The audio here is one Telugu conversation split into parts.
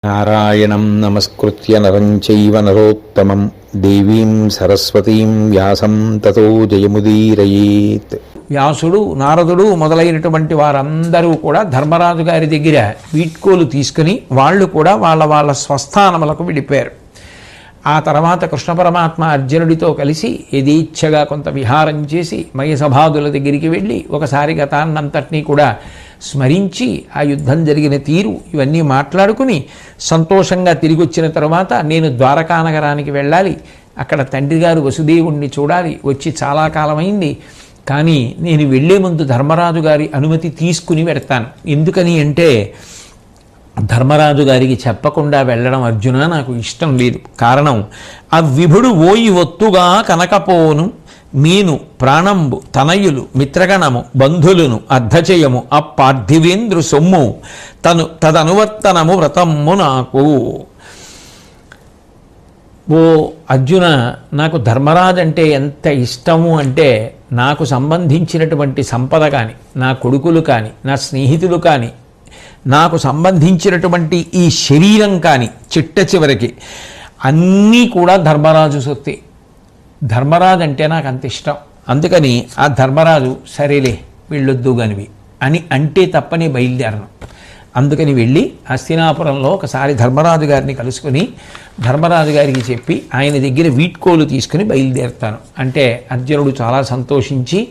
నారాయణం నమస్కృత్య నరం చైవ నరోత్తమం దేవీం సరస్వతీం వ్యాసం తతో జయముదీరయేత్. వ్యాసుడు, నారదుడు మొదలైనటువంటి వారందరూ కూడా ధర్మరాజు గారి దగ్గర వీడ్కోలు తీసుకుని వాళ్ళు కూడా వాళ్ళ స్వస్థానములకు వెళ్ళిపోయారు. ఆ తర్వాత కృష్ణ పరమాత్మ అర్జునుడితో కలిసి యథేచ్ఛగా కొంత విహారం చేసి మయసభాదుల దగ్గరికి వెళ్ళి ఒకసారి గతాన్నంతటినీ కూడా స్మరించి ఆ యుద్ధం జరిగిన తీరు ఇవన్నీ మాట్లాడుకుని సంతోషంగా తిరిగి వచ్చిన తర్వాత నేను ద్వారకా నగరానికి వెళ్ళాలి, అక్కడ తండ్రి గారు వసుదేవుణ్ణి చూడాలి, వచ్చి చాలా కాలమైంది, కానీ నేను వెళ్లే ముందు ధర్మరాజు గారి అనుమతి తీసుకుని వెడతాను. ఎందుకని అంటే ధర్మరాజు గారికి చెప్పకుండా వెళ్ళడం అర్జున నాకు ఇష్టం లేదు. కారణం, ఆ విభుడు ఓయి ఒత్తుగా కనకపోను మీను ప్రాణంబు తనయులు మిత్రగణము బంధులను అర్ధచయము ఆ పార్థివేంద్రు సొమ్ము తదనువర్తనము వ్రతమ్ము నాకు. ఓ అర్జున, నాకు ధర్మరాజు అంటే ఎంత ఇష్టము అంటే నాకు సంబంధించినటువంటి సంపద కానీ, నా కొడుకులు కానీ, నా స్నేహితులు కానీ, నాకు సంబంధించినటువంటి ఈ శరీరం కానీ చిట్ట చివరికి అన్నీ కూడా ధర్మరాజు సొత్తే. ధర్మరాజు అంటే నాకు అంత ఇష్టం. అందుకని ఆ ధర్మరాజు సరేలే వెళ్ళొద్దు గనివి అని అంటే తప్పని బయలుదేరను. అందుకని వెళ్ళి హస్తినాపురంలో ఒకసారి ధర్మరాజు గారిని కలుసుకుని ధర్మరాజు గారికి చెప్పి ఆయన దగ్గర వీడ్కోలు తీసుకుని బయలుదేరుతాను అంటే అర్జునుడు చాలా సంతోషించి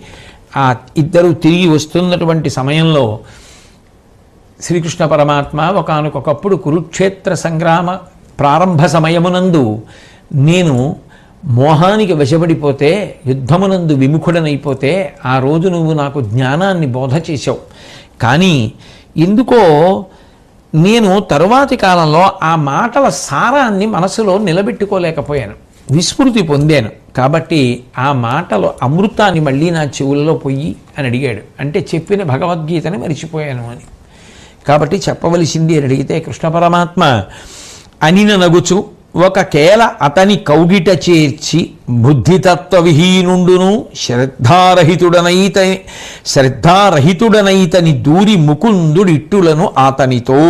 ఆ ఇద్దరు తిరిగి వస్తున్నటువంటి సమయంలో శ్రీకృష్ణ పరమాత్మ ఒకానొకప్పుడు కురుక్షేత్ర సంగ్రామ ప్రారంభ సమయమునందు నేను మోహానికి వశపడిపోతే, యుద్ధమునందు విముఖుడనైపోతే ఆ రోజు నువ్వు నాకు జ్ఞానాన్ని బోధ చేశావు. కానీ ఎందుకో నేను తరువాతి కాలంలో ఆ మాటల సారాన్ని మనసులో నిలబెట్టుకోలేకపోయాను, విస్మృతి పొందాను. కాబట్టి ఆ మాటలు అమృతాన్ని మళ్ళీ నా చెవులలో పొయ్యి అని అడిగాడు. అంటే చెప్పిన భగవద్గీతని మరిచిపోయాను అని. కాబట్టి చెప్పవలసింది అని అడిగితే కృష్ణ పరమాత్మ అనిన నగుచు ఒక కేల అతని కౌగిట చేర్చి బుద్ధితత్వ విహీనుండును శ్రద్ధారహితుడనైతని దూరి ముకుందుడిట్టులను అతనితో.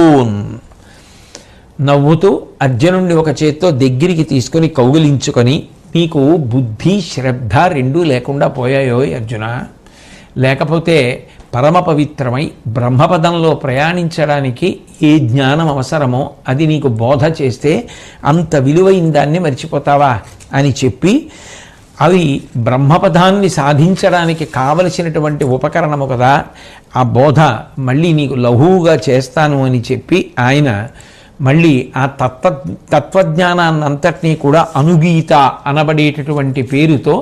నవ్వుతూ అర్జునుడిని ఒక చేత్తో దగ్గరికి తీసుకొని కౌగిలించుకొని, నీకు బుద్ధి శ్రద్ధ రెండూ లేకుండా పోయాయో అర్జున, లేకపోతే పరమ పవిత్రమై బ్రహ్మపదంలో ప్రయాణించడానికి ఏ జ్ఞానం అవసరమో అది నీకు బోధ చేస్తే అంత విలువైన దాన్ని మర్చిపోతావా అని చెప్పి, అవి బ్రహ్మపదాన్ని సాధించడానికి కావలసినటువంటి ఉపకరణము కదా, ఆ బోధ మళ్ళీ నీకు లఘువుగా చేస్తాను అని చెప్పి ఆయన మళ్ళీ ఆ తత్వజ్ఞానాన్నంతటినీ కూడా అనుగీత అనబడేటటువంటి పేరుతో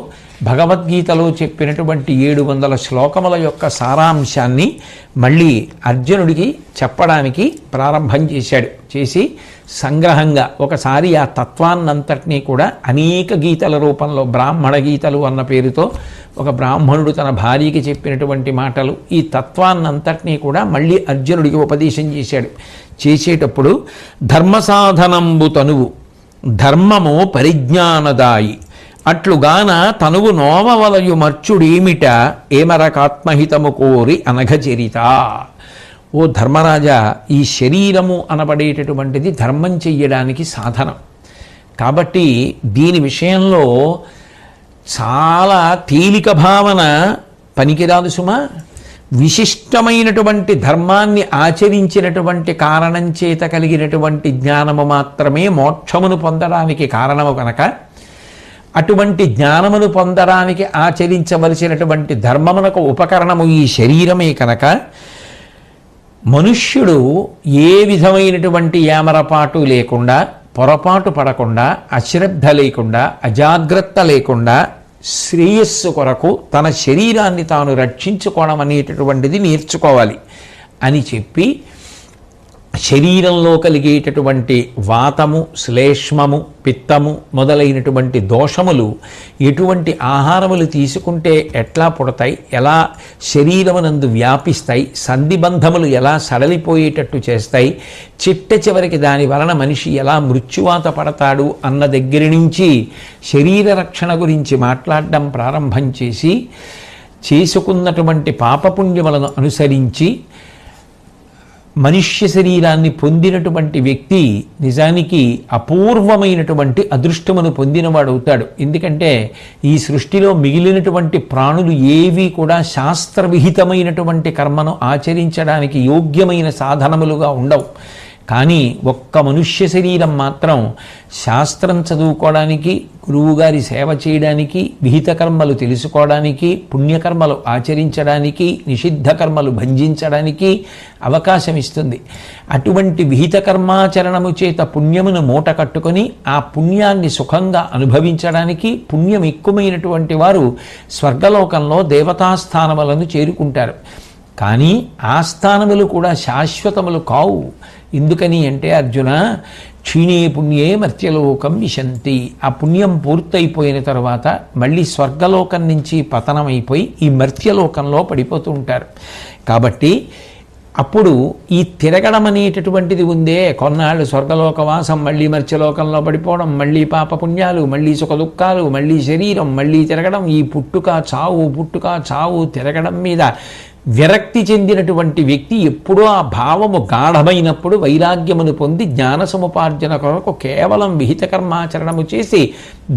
భగవద్గీతలో చెప్పినటువంటి 700 శ్లోకముల యొక్క సారాంశాన్ని మళ్ళీ అర్జునుడికి చెప్పడానికి ప్రారంభం చేశాడు. చేసి సంగ్రహంగా ఒకసారి ఆ తత్వాన్నంతటినీ కూడా అనేక గీతల రూపంలో, బ్రాహ్మణ గీతలు అన్న పేరుతో ఒక బ్రాహ్మణుడు తన భార్యకి చెప్పినటువంటి మాటలు, ఈ తత్వాన్నంతటినీ కూడా మళ్ళీ అర్జునుడికి ఉపదేశం చేశాడు. చేసేటప్పుడు ధర్మసాధనంబు తనువు ధర్మము పరిజ్ఞానదాయి అట్లుగాన తనువు నోమవలయు మర్చుడేమిట ఏమరకాత్మహితము కోరి అనఘచరిత. ఓ ధర్మరాజా, ఈ శరీరము అనబడేటటువంటిది ధర్మం చెయ్యడానికి సాధనం. కాబట్టి దీని విషయంలో చాలా తేలిక భావన పనికిరాదు సుమా. విశిష్టమైనటువంటి ధర్మాన్ని ఆచరించినటువంటి కారణం చేత కలిగినటువంటి జ్ఞానము మాత్రమే మోక్షమును పొందడానికి కారణము కనుక, అటువంటి జ్ఞానమును పొందడానికి ఆచరించవలసినటువంటి ధర్మమునకు ఉపకరణము ఈ శరీరమే కనుక, మనుష్యుడు ఏ విధమైనటువంటి యామరపాటు లేకుండా, పొరపాటు పడకుండా, అశ్రద్ధ లేకుండా, అజాగ్రత్త లేకుండా శ్రేయస్సు కొరకు తన శరీరాన్ని తాను రక్షించుకోవడం అనేటటువంటిది నేర్చుకోవాలి అని చెప్పి, శరీరంలో కలిగేటటువంటి వాతము, శ్లేష్మము, పిత్తము మొదలైనటువంటి దోషములు ఎటువంటి ఆహారములు తీసుకుంటే ఎట్లా పుడతాయి, ఎలా శరీరమునందు వ్యాపిస్తాయి, సంధిబంధములు ఎలా సడలిపోయేటట్టు చేస్తాయి, చిట్ట చివరికి దాని వలన మనిషి ఎలా మృత్యువాత పడతాడు అన్న దగ్గర నుంచి శరీర రక్షణ గురించి మాట్లాడడం ప్రారంభం చేసి, చేసుకున్నటువంటి పాపపుణ్యములను అనుసరించి మనుష్య శరీరాన్ని పొందినటువంటి వ్యక్తి నిజానికి అపూర్వమైనటువంటి అదృష్టమును పొందినవాడవుతాడు. ఎందుకంటే ఈ సృష్టిలో మిగిలినటువంటి ప్రాణులు ఏవి కూడా శాస్త్రవిహితమైనటువంటి కర్మను ఆచరించడానికి యోగ్యమైన సాధనములుగా ఉండవు. కానీ ఒక్క మనుష్య శరీరం మాత్రం శాస్త్రం చదువుకోవడానికి, గురువుగారి సేవ చేయడానికి, విహిత కర్మలు తెలుసుకోవడానికి, పుణ్యకర్మలు ఆచరించడానికి, నిషిద్ధ కర్మలు భంజించడానికి అవకాశం ఇస్తుంది. అటువంటి విహిత కర్మాచరణము చేత పుణ్యమును మూట కట్టుకొని ఆ పుణ్యాన్ని సుఖంగా అనుభవించడానికి పుణ్యం ఎక్కువైనటువంటి వారు స్వర్గలోకంలో దేవతాస్థానములను చేరుకుంటారు. కానీ ఆ స్థానములు కూడా శాశ్వతములు కావు. ఎందుకని అంటే అర్జున, క్షీణే పుణ్యే మర్త్యలోకం విశంతి. ఆ పుణ్యం పూర్తయిపోయిన తర్వాత మళ్ళీ స్వర్గలోకం నుంచి పతనమైపోయి ఈ మర్త్యలోకంలో పడిపోతూ ఉంటారు. కాబట్టి అప్పుడు ఈ తిరగడం అనేటటువంటిది ఉందే, కొన్నాళ్ళు స్వర్గలోకవాసం, మళ్ళీ మర్త్యలోకంలో పడిపోవడం, మళ్ళీ పాపపుణ్యాలు, మళ్ళీ సుఖ దుఃఖాలు, మళ్ళీ శరీరం, మళ్ళీ తిరగడం, ఈ పుట్టుక చావు తిరగడం మీద విరక్తి చెందినటువంటి వ్యక్తి ఎప్పుడూ ఆ భావము గాఢమైనప్పుడు వైరాగ్యమును పొంది జ్ఞాన సముపార్జన కొరకు కేవలం విహిత కర్మాచరణము చేసి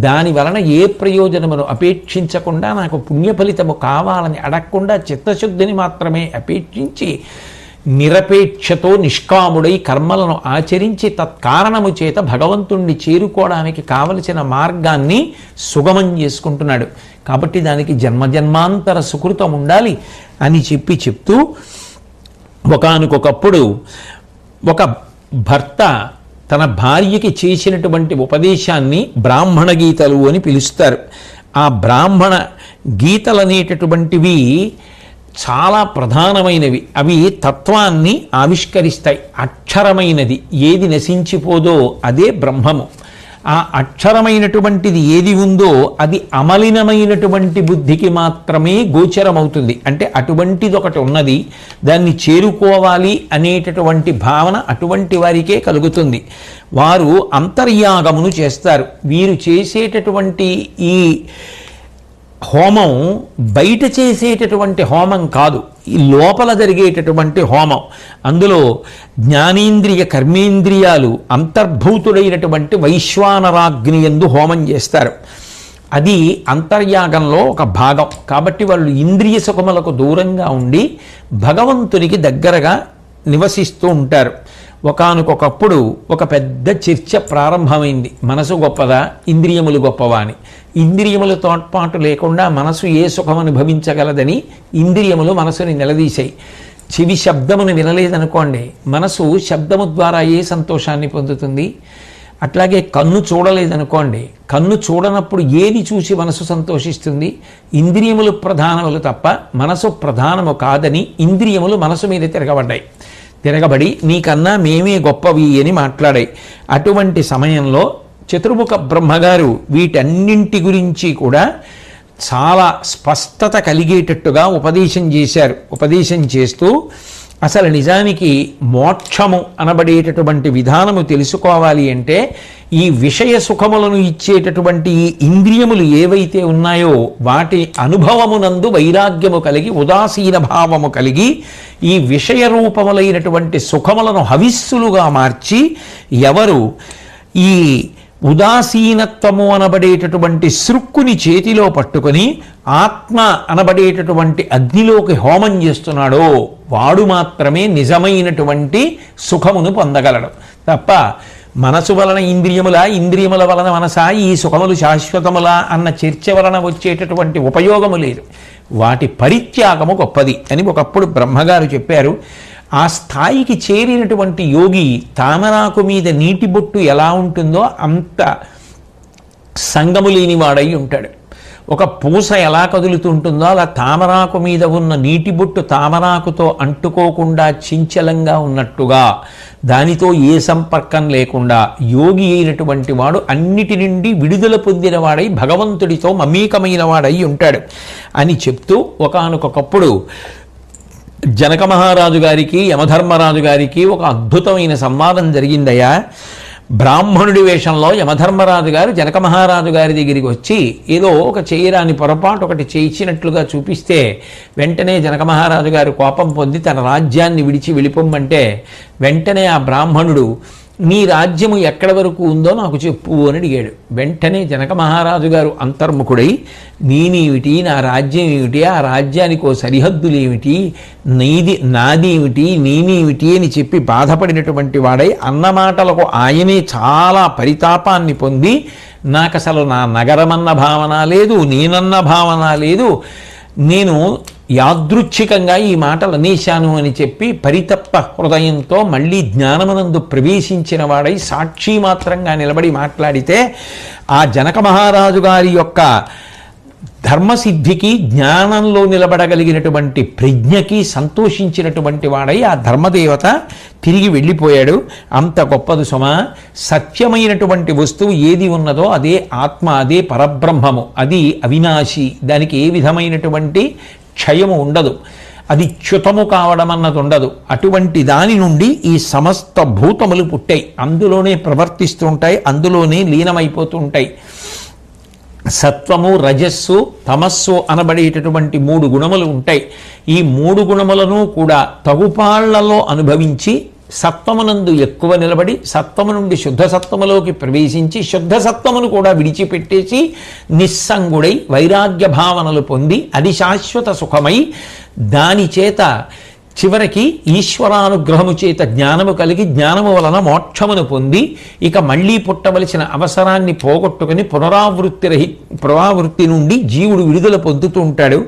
దాని వలన ఏ ప్రయోజనమును అపేక్షించకుండా, నాకు పుణ్య ఫలితము కావాలని అడగకుండా చిత్తశుద్ధిని మాత్రమే అపేక్షించి నిరపేక్షతో నిష్కాముడై కర్మలను ఆచరించి తత్కారణము చేత భగవంతుణ్ణి చేరుకోవడానికి కావలసిన మార్గాన్ని సుగమం చేసుకుంటున్నాడు. కాబట్టి దానికి జన్మజన్మాంతర సుకృతం ఉండాలి అని చెప్తూ ఒకానొకప్పుడు ఒక భర్త తన భార్యకి చేసినటువంటి ఉపదేశాన్ని బ్రాహ్మణ గీతలు అని పిలుస్తారు. ఆ బ్రాహ్మణ గీతలు అనేటటువంటివి చాలా ప్రధానమైనవి. అవి తత్వాన్ని ఆవిష్కరిస్తాయి. అక్షరమైనది ఏది నశించిపోదో అదే బ్రహ్మము. ఆ అక్షరమైనటువంటిది ఏది ఉందో అది అమలినమైనటువంటి బుద్ధికి మాత్రమే గోచరమవుతుంది. అంటే అటువంటిది ఒకటి ఉన్నది, దాన్ని చేరుకోవాలి అనేటటువంటి భావన అటువంటి వారికే కలుగుతుంది. వారు అంతర్యాగమును చేస్తారు. వీరు చేసేటటువంటి ఈ హోమం బయట చేసేటటువంటి హోమం కాదు, ఈ లోపల జరిగేటటువంటి హోమం. అందులో జ్ఞానేంద్రియ కర్మేంద్రియాలు అంతర్భూతుడైనటువంటి వైశ్వానరాగ్ని యందు హోమం చేస్తారు. అది అంతర్యాగంలో ఒక భాగం. కాబట్టి వాళ్ళు ఇంద్రియ సుఖములకు దూరంగా ఉండి భగవంతునికి దగ్గరగా నివసిస్తూ ఉంటారు. ఒకానొకప్పుడు ఒక పెద్ద చర్చ ప్రారంభమైంది. మనసు గొప్పదా, ఇంద్రియములు గొప్పవా అని. ఇంద్రియముల తోడ్పాటు లేకుండా మనసు ఏ సుఖం అనుభవించగలదని ఇంద్రియములు మనసుని నిలదీశాయి. చెవి శబ్దమును వినలేదనుకోండి, మనసు శబ్దము ద్వారా ఏ సంతోషాన్ని పొందుతుంది? అట్లాగే కన్ను చూడలేదనుకోండి, కన్ను చూడనప్పుడు ఏది చూసి మనసు సంతోషిస్తుంది? ఇంద్రియములు ప్రధానములు తప్ప మనసు ప్రధానము కాదని ఇంద్రియములు మనసు మీద తిరగబడి నీకన్నా మేమే గొప్పవి అని మాట్లాడాయి. అటువంటి సమయంలో చతుర్ముఖ బ్రహ్మగారు వీటన్నింటి గురించి కూడా చాలా స్పష్టత కలిగేటట్టుగా ఉపదేశం చేశారు. ఉపదేశం చేస్తూ అసలు నిజానికి మోక్షము అనబడేటటువంటి విధానము తెలుసుకోవాలి అంటే ఈ విషయ సుఖములను ఇచ్చేటటువంటి ఈ ఇంద్రియములు ఏవైతే ఉన్నాయో వాటి అనుభవమునందు వైరాగ్యము కలిగి, ఉదాసీన భావము కలిగి, ఈ విషయ రూపములైనటువంటి సుఖములను హవిస్సులుగా మార్చి ఎవరు ఈ ఉదాసీనత్వము అనబడేటటువంటి సృక్కుని చేతిలో పట్టుకొని ఆత్మ అనబడేటటువంటి అగ్నిలోకి హోమం చేస్తున్నాడో వాడు మాత్రమే నిజమైనటువంటి సుఖమును పొందగలడు. తప్ప మనసు వలన ఇంద్రియముల, ఇంద్రియముల వలన మనసా, ఈ సుఖములు శాశ్వతములా అన్న చర్చ వలన వచ్చేటటువంటి ఉపయోగము లేదు. వాటి పరిత్యాగము గొప్పది అని ఒకప్పుడు బ్రహ్మగారు చెప్పారు. ఆ స్థాయికి చేరినటువంటి యోగి తామరాకు మీద నీటి బొట్టు ఎలా ఉంటుందో అంత సంగము లేనివాడై ఉంటాడు. ఒక పూస ఎలా కదులుతుంటుందో అలా తామరాకు మీద ఉన్న నీటి బొట్టు తామరాకుతో అంటుకోకుండా చించలంగా ఉన్నట్టుగా, దానితో ఏ సంపర్కం లేకుండా యోగి అయినటువంటి వాడు అన్నిటి నుండి విడుదల పొందిన వాడై భగవంతుడితో మమేకమైన వాడై ఉంటాడు అని చెప్తూ ఒకానొకప్పుడు జనక మహారాజు గారికి యమధర్మరాజు గారికి ఒక అద్భుతమైన సంవాదం జరిగిందయ్యా. బ్రాహ్మణుడి వేషంలో యమధర్మరాజు గారు జనక మహారాజు గారి దగ్గరికి వచ్చి ఏదో ఒక చేయరాని పొరపాటు ఒకటి చేయించినట్లుగా చూపిస్తే వెంటనే జనక మహారాజు గారు కోపం పొంది తన రాజ్యాన్ని విడిచి వెళ్ళిపోమ్మంటే వెంటనే ఆ బ్రాహ్మణుడు నీ రాజ్యము ఎక్కడి వరకు ఉందో నాకు చెప్పు అని అడిగాడు. వెంటనే జనక మహారాజు గారు అంతర్ముఖుడై నేనేమిటి, నా రాజ్యం ఏమిటి, ఆ రాజ్యానికి ఓ సరిహద్దులు ఏమిటి, నాది ఏమిటి, నేనేమిటి అని చెప్పి బాధపడినటువంటి వాడై అన్నమాటలకు ఆయనే చాలా పరితాపాన్ని పొంది నాకు అసలు నా నగరమన్న భావన లేదు, నేనన్న భావన లేదు, నేను యాదృచ్ఛికంగా ఈ మాటలు అనేశాను అని చెప్పి పరితప్త హృదయంతో మళ్ళీ జ్ఞానమునందు ప్రవేశించిన వాడై సాక్షి మాత్రంగా నిలబడి మాట్లాడితే ఆ జనక మహారాజు గారి యొక్క ధర్మసిద్ధికి జ్ఞానంలో నిలబడగలిగినటువంటి ప్రజ్ఞకి సంతోషించినటువంటి వాడై ఆ ధర్మదేవత తిరిగి వెళ్ళిపోయాడు. అంత గొప్పది సుమ. సత్యమైనటువంటి వస్తువు ఏది ఉన్నదో అదే ఆత్మ, అదే పరబ్రహ్మము, అది అవినాశి, దానికి ఏ విధమైనటువంటి క్షయము ఉండదు, అది చ్యుతము కావడం అన్నది ఉండదు. అటువంటి దాని నుండి ఈ సమస్త భూతములు పుట్టాయి, అందులోనే ప్రవర్తిస్తూ ఉంటాయి, అందులోనే లీనమైపోతూ ఉంటాయి. సత్వము, రజస్సు, తమస్సు అనబడేటటువంటి 3 గుణములు ఉంటాయి. ఈ 3 గుణములను కూడా తగుపాళ్లలో అనుభవించి సత్వమునందు ఎక్కువ నిలబడి సత్వము నుండి శుద్ధ సత్వములోకి ప్రవేశించి శుద్ధ సత్వమును కూడా విడిచిపెట్టేసి నిస్సంగుడై వైరాగ్య భావనలు పొంది అది శాశ్వత సుఖమై దాని చేత చివరికి ఈశ్వరానుగ్రహము చేత జ్ఞానము కలిగి జ్ఞానము వలన మోక్షమును పొంది ఇక మళ్ళీ పుట్టవలసిన అవసరాన్ని పోగొట్టుకుని పునరావృత్తి నుండి జీవుడు విడుదల పొందుతూ ఉంటాడు.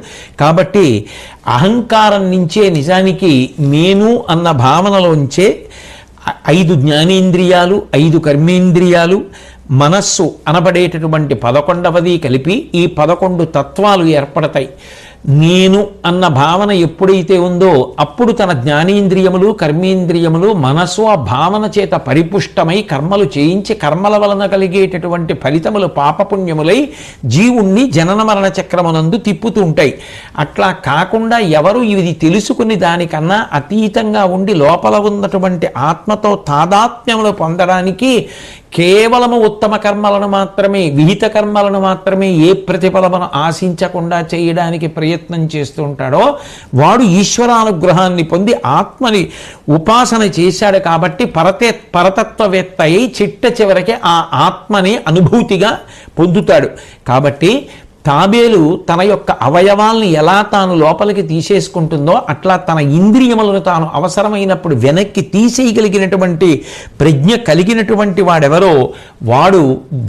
కాబట్టి అహంకారం నుంచే నిజానికి నేను అన్న భావనలోంచే 5 జ్ఞానేంద్రియాలు, 5 కర్మేంద్రియాలు, మనస్సు అనబడేటటువంటి 11వది కలిపి ఈ 11 తత్వాలు ఏర్పడతాయి. నేను అన్న భావన ఎప్పుడైతే ఉందో అప్పుడు తన జ్ఞానేంద్రియములు, కర్మేంద్రియములు, మనసు ఆ భావన చేత పరిపుష్టమై కర్మలు చేయించి కర్మల వలన కలిగేటటువంటి ఫలితములు పాపపుణ్యములై జీవుణ్ణి జనన మరణ చక్రమునందు తిప్పుతూ ఉంటాయి. అట్లా కాకుండా ఎవరు ఇది తెలుసుకుని దానికన్నా అతీతంగా ఉండి లోపల ఉన్నటువంటి ఆత్మతో తాదాత్మ్యములు పొందడానికి కేవలము ఉత్తమ కర్మలను మాత్రమే, విహిత కర్మలను మాత్రమే ఏ ప్రతిఫలమును ఆశించకుండా చేయడానికి ప్రయత్నం చేస్తూ ఉంటాడో వాడు ఈశ్వరానుగ్రహాన్ని పొంది ఆత్మని ఉపాసన చేశాడు. కాబట్టి పరతత్వవేత్త అయి చిట్ట చివరికి ఆ ఆత్మని అనుభూతిగా పొందుతాడు. కాబట్టి తాబేలు తన యొక్క అవయవాల్ని ఎలా తాను లోపలికి తీసేసుకుంటుందో అట్లా తన ఇంద్రియములను తాను అవసరమైనప్పుడు వెనక్కి తీసేయగలిగినటువంటి ప్రజ్ఞ కలిగినటువంటి వాడెవరో వాడు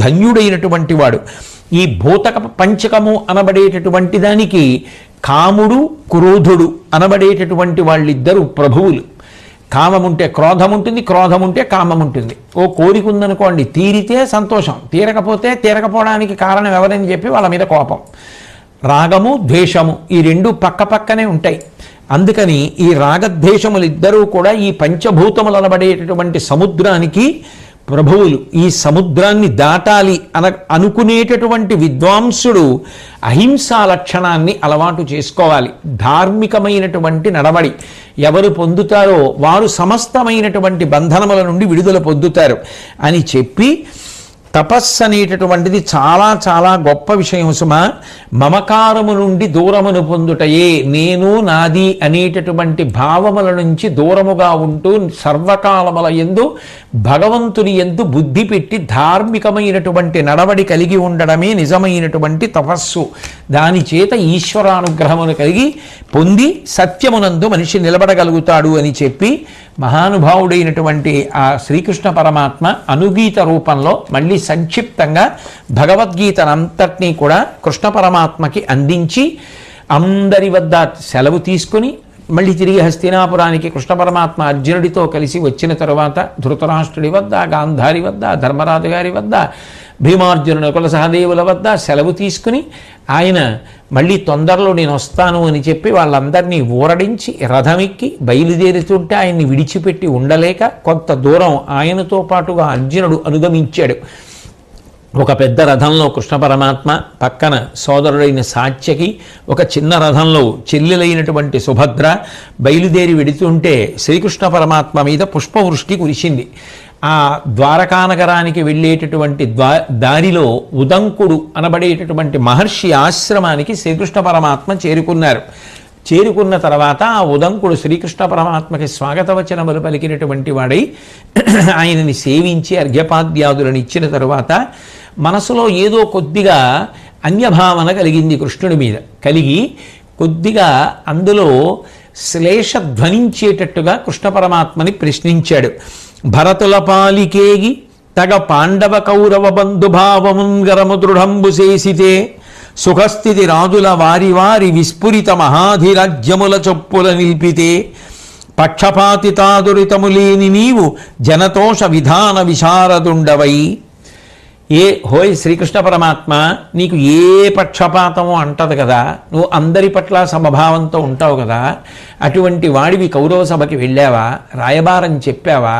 ధన్యుడైనటువంటి వాడు. ఈ భూతక పంచకము అనబడేటటువంటి దానికి కాముడు, క్రోధుడు అనబడేటటువంటి వాళ్ళిద్దరూ ప్రభువులు. కామం ఉంటే క్రోధం ఉంటుంది, క్రోధం ఉంటే కామం ఉంటుంది. ఓ కోరిక ఉందనుకోండి, తీరితే సంతోషం, తీరకపోతే తీరకపోవడానికి కారణం ఎవరని చెప్పి వాళ్ళ మీద కోపం. రాగము, ద్వేషము ఈ 2 పక్క పక్కనే ఉంటాయి. అందుకని ఈ రాగద్వేషములు ఇద్దరూ కూడా ఈ పంచభూతములు అనబడేటటువంటి సముద్రానికి ప్రభువులు. ఈ సముద్రాన్ని దాటాలి అనుకునేటటువంటి విద్వాంసుడు అహింసా లక్షణాన్ని అలవాటు చేసుకోవాలి. ధార్మికమైనటువంటి నడవడి ఎవరు పొందుతారో వారు సమస్తమైనటువంటి బంధనముల నుండి విడుదల పొందుతారు అని చెప్పి తపస్సు అనేటటువంటిది చాలా చాలా గొప్ప విషయం సుమ. మమకారము నుండి దూరమును పొందుటయే, నేను నాది అనేటటువంటి భావముల నుంచి దూరముగా ఉంటూ సర్వకాలముల యందు భగవంతుని యందు బుద్ధి పెట్టి ధార్మికమైనటువంటి నడవడి కలిగి ఉండడమే నిజమైనటువంటి తపస్సు. దాని చేత ఈశ్వరానుగ్రహమును కలిగి పొంది సత్యమునందు మనిషి నిలబడగలుగుతాడు అని చెప్పి మహానుభావుడైనటువంటి ఆ శ్రీకృష్ణ పరమాత్మ అనుగీత రూపంలో మళ్ళీ సంక్షిప్తంగా భగవద్గీతనంతటినీ కూడా కృష్ణ పరమాత్మకి అందించి అందరి వద్ద సెలవు తీసుకుని మళ్ళీ తిరిగి హస్తినాపురానికి కృష్ణ పరమాత్మ అర్జునుడితో కలిసి వచ్చిన తరువాత ధృతరాష్ట్రుడి వద్ద, గాంధారి వద్ద, ధర్మరాజు గారి వద్ద, భీమార్జునుల కుల సహదేవుల వద్ద సెలవు తీసుకుని ఆయన మళ్ళీ తొందరలో నేను వస్తాను అని చెప్పి వాళ్ళందరినీ ఊరడించి రథమెక్కి బయలుదేరుతుంటే ఆయన్ని విడిచిపెట్టి ఉండలేక కొంత దూరం ఆయనతో పాటుగా అర్జునుడు అనుగమించాడు. ఒక పెద్ద రథంలో కృష్ణ పరమాత్మ, పక్కన సోదరుడైన సాత్యకి, ఒక చిన్న రథంలో చెల్లెలైనటువంటి సుభద్ర బయలుదేరి వెడుతుంటే శ్రీకృష్ణ పరమాత్మ మీద పుష్పవృష్టి కురిసింది. ఆ ద్వారకానగరానికి వెళ్ళేటటువంటి దారిలో ఉదంకుడు అనబడేటటువంటి మహర్షి ఆశ్రమానికి శ్రీకృష్ణ పరమాత్మ చేరుకున్నారు. చేరుకున్న తర్వాత ఆ ఉదంకుడు శ్రీకృష్ణ పరమాత్మకి స్వాగతవచనములు పలికినటువంటి వాడై ఆయనని సేవించి అర్ఘ్యపాద్యాదులను ఇచ్చిన తరువాత మనసులో ఏదో కొద్దిగా అన్యభావన కలిగింది కృష్ణుడి మీద. కలిగి కొద్దిగా అందులో శ్లేష ధ్వనించేటట్టుగా కృష్ణ పరమాత్మని ప్రశ్నించాడు. భరతుల పాలికేగి తగ పాండవ కౌరవ బంధుభావముంగరము దృఢంబు చేసితే సుఖస్థితి రాజుల వారి వారి విస్ఫురిత మహాధిరాజ్యముల చొప్పుల నిల్పితే పక్షపాతితాదురితము లేని నీవు జనతోష విధాన విశారదుండవై. హోయ్ శ్రీకృష్ణ పరమాత్మ, నీకు ఏ పక్షపాతమో అంటదు కదా, నువ్వు అందరి పట్ల సమభావంతో ఉంటావు కదా, అటువంటి వాడివి కౌరవ సభకి వెళ్ళావా, రాయబారం చెప్పావా,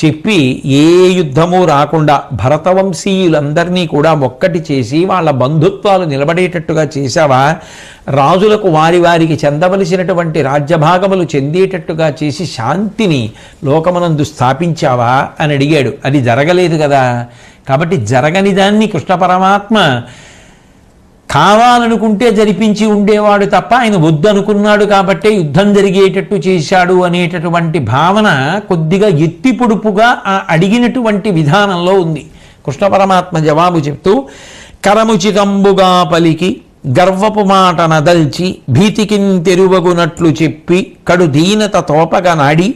చెప్పి ఏ యుద్ధము రాకుండా భరతవంశీయులందరినీ కూడా ఒక్కటి చేసి వాళ్ళ బంధుత్వాలు నిలబడేటట్టుగా చేశావా, రాజులకు వారి వారికి చెందవలసినటువంటి రాజ్యభాగములు చెందేటట్టుగా చేసి శాంతిని లోకమునందు స్థాపించావా అని అడిగాడు. అది జరగలేదు కదా. కాబట్టి జరగని దాన్ని కృష్ణ పరమాత్మ కావాలనుకుంటే జరిపించి ఉండేవాడు తప్ప ఆయన వద్దనుకున్నాడు కాబట్టే యుద్ధం జరిగేటట్టు చేశాడు అనేటటువంటి భావన కొద్దిగా ఎత్తి పొడుపుగా ఆ అడిగినటువంటి విధానంలో ఉంది. కృష్ణ పరమాత్మ జవాబు చెప్తూ కరముచితంబుగా పలికి గర్వపు మాట నదల్చి భీతికిన్ తెరువగునట్లు చెప్పి కడు దీనత తోపగా నాడి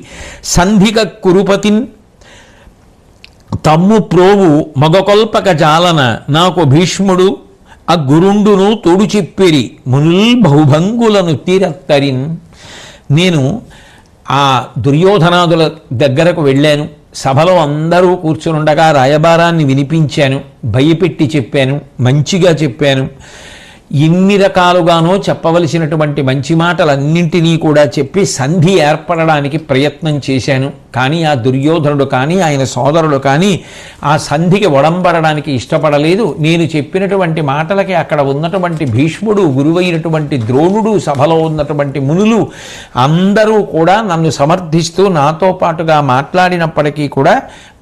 సంధిక కురుపతిన్ తమ్ము ప్రోవు మగకొల్పక జాలన నాకు భీష్ముడు ఆ గురుండును తోడు చెప్పిరి మునుల్ బహుభంగులను తీరత్తరిన్. నేను ఆ దుర్యోధనాదుల దగ్గరకు వెళ్ళాను. సభలో అందరూ కూర్చునుండగా రాయబారాన్ని వినిపించాను, భయపెట్టి చెప్పాను, మంచిగా చెప్పాను. ఎన్ని రకాలుగానో చెప్పవలసినటువంటి మంచి మాటలన్నింటినీ కూడా చెప్పి సంధి ఏర్పడడానికి ప్రయత్నం చేశాను. కానీ ఆ దుర్యోధనుడు కానీ ఆయన సోదరుడు కానీ ఆ సంధికి ఒడంబడడానికి ఇష్టపడలేదు. నేను చెప్పినటువంటి మాటలకి అక్కడ ఉన్నటువంటి భీష్ముడు, గురువైనటువంటి ద్రోణుడు, సభలో ఉన్నటువంటి మునులు అందరూ కూడా నన్ను సమర్థిస్తూ నాతో పాటుగా మాట్లాడినప్పటికీ కూడా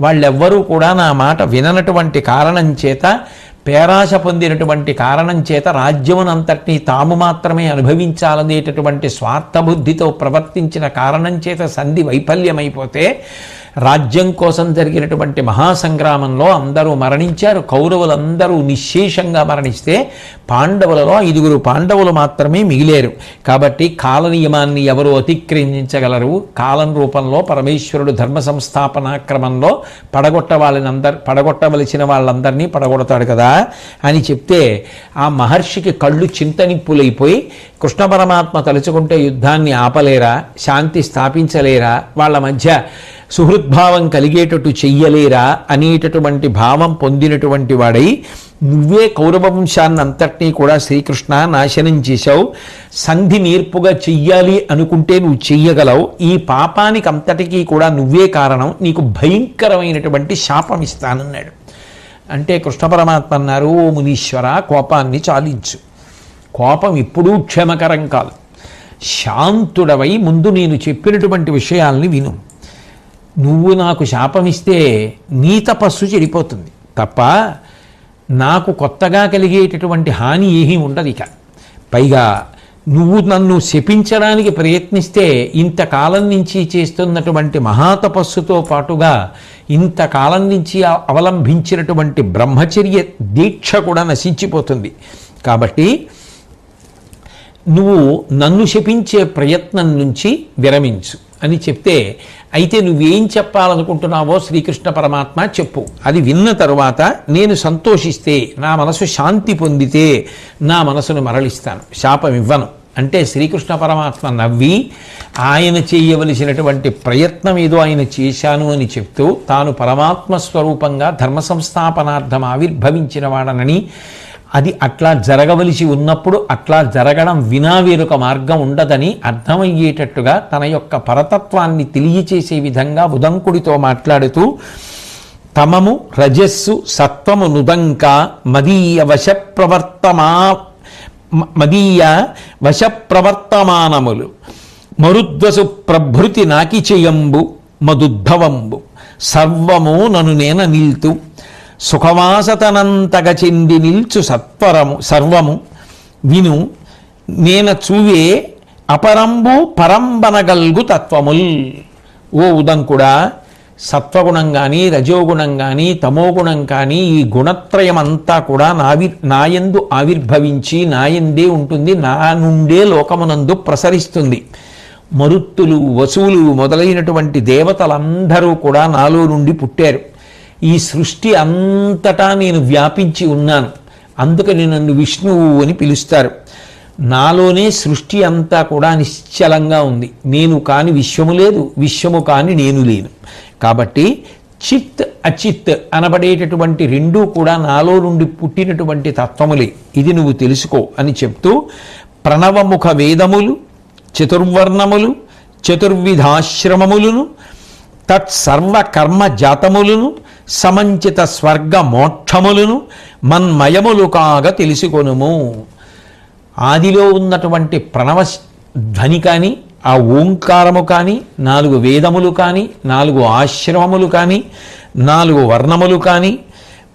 వాళ్ళెవ్వరూ కూడా నా మాట విననటువంటి కారణం చేత, పేరాశ పొందినటువంటి కారణం చేత రాజ్యమునంతటినీ తాము మాత్రమే అనుభవించాలనేటటువంటి స్వార్థబుద్ధితో ప్రవర్తించిన కారణం చేత సంధి వైఫల్యమైపోతే రాజ్యం కోసం జరిగినటువంటి మహాసంగ్రామంలో అందరూ మరణించారు. కౌరవులందరూ నిశ్శేషంగా మరణిస్తే పాండవులలో 5 పాండవులు మాత్రమే మిగిలేరు. కాబట్టి కాల నియమాన్ని ఎవరు అతిక్రమించగలరు? కాలం రూపంలో పరమేశ్వరుడు ధర్మ సంస్థాపనా క్రమంలో పడగొట్టవలసిన వాళ్ళందరినీ పడగొడతాడు కదా అని చెప్తే ఆ మహర్షికి కళ్ళు చింతనిప్పులైపోయి కృష్ణ పరమాత్మ తలుచుకుంటే యుద్ధాన్ని ఆపలేరా, శాంతి స్థాపించలేరా, వాళ్ళ మధ్య సుహృద్భావం కలిగేటట్టు చెయ్యలేరా అనేటటువంటి భావం పొందినటువంటి వాడై నువ్వే కౌరవ వంశాన్ని అంతటినీ కూడా శ్రీకృష్ణ నాశనం చేశావు. సంధి నేర్పుగా చెయ్యాలి అనుకుంటే నువ్వు చెయ్యగలవు. ఈ పాపానికి అంతటికీ కూడా నువ్వే కారణం. నీకు భయంకరమైనటువంటి శాపం ఇస్తానన్నాడు. అంటే కృష్ణ పరమాత్మ అన్నారు, ఓ మునీశ్వర, కోపాన్ని చాలించు. కోపం ఎప్పుడూ క్షేమకరం కాదు. శాంతుడవై ముందు నేను చెప్పినటువంటి విషయాల్ని విను. నువ్వు నాకు శాపమిస్తే నీ తపస్సు చెడిపోతుంది తప్ప నాకు కొత్తగా కలిగేటటువంటి హాని ఏమీ ఉండదు. ఇక పైగా నువ్వు నన్ను శపించడానికి ప్రయత్నిస్తే ఇంతకాలం నుంచి చేస్తున్నటువంటి మహాతపస్సుతో పాటుగా ఇంతకాలం నుంచి అవలంబించినటువంటి బ్రహ్మచర్య దీక్ష కూడా నశించిపోతుంది. కాబట్టి నువ్వు నన్ను శపించే ప్రయత్నం నుంచి విరమించు అని చెప్తే, అయితే నువ్వేం చెప్పాలనుకుంటున్నావో శ్రీకృష్ణ పరమాత్మ చెప్పు. అది విన్న తరువాత నేను సంతోషిస్తే, నా మనసు శాంతి పొందితే నా మనసును మరలిస్తాను, శాపం ఇవ్వను అంటే శ్రీకృష్ణ పరమాత్మ నవ్వి ఆయన చేయవలసినటువంటి ప్రయత్నం ఏదో ఆయన చేశాను అని చెప్తూ తాను పరమాత్మ స్వరూపంగా ధర్మ సంస్థాపనార్థం ఆవిర్భవించిన వాడనని, అది అట్లా జరగవలసి ఉన్నప్పుడు అట్లా జరగడం వినా వేరొక మార్గం ఉండదని అర్థమయ్యేటట్టుగా తన యొక్క పరతత్వాన్ని తెలియచేసే విధంగా ఉదంకుడితో మాట్లాడుతూ, తమము రజస్సు సత్వము నుదంక మదీయ వశప్రవర్తమానములు మరుద్వసు ప్రభృతి నాకిచయంబు మదుద్భవంబు సర్వము నను నేన నిల్తు సుఖవాసతనంతగ చెంది నిల్చు సర్వము విను నేన చూవే అపరంబు పరంబనగల్గు తత్వముల్. ఓ ఉదంకుడా, సత్వగుణం కానీ రజోగుణం కానీ తమోగుణం కానీ ఈ గుణత్రయం అంతా కూడా నాయందు ఆవిర్భవించి నాయందే ఉంటుంది, నా నుండే లోకమునందు ప్రసరిస్తుంది. మరుత్తులు వసువులు మొదలైనటువంటి దేవతలందరూ కూడా నాలో నుండి పుట్టారు. ఈ సృష్టి అంతటా నేను వ్యాపించి ఉన్నాను, అందుకని నన్ను విష్ణువు అని పిలుస్తారు. నాలోనే సృష్టి అంతా కూడా నిశ్చలంగా ఉంది. నేను కాని విశ్వము లేదు, విశ్వము కాని నేను లేను. కాబట్టి చిత్ అచిత్ అనబడేటటువంటి రెండూ కూడా నాలో నుండి పుట్టినటువంటి తత్వములే, ఇది నువ్వు తెలుసుకో అని చెప్తూ ప్రణవముఖ వేదములు, చతుర్వర్ణములు, చతుర్విధాశ్రమములను, తత్సర్వ కర్మ జాతములను, సమంచిత స్వర్గ మోక్షములను మన్మయములు కాగా తెలుసుకొనుము. ఆదిలో ఉన్నటువంటి ప్రణవ ధ్వని కానీ, ఆ ఓంకారము కానీ, 4 వేదములు కానీ, 4 ఆశ్రమములు కానీ, 4 వర్ణములు కానీ,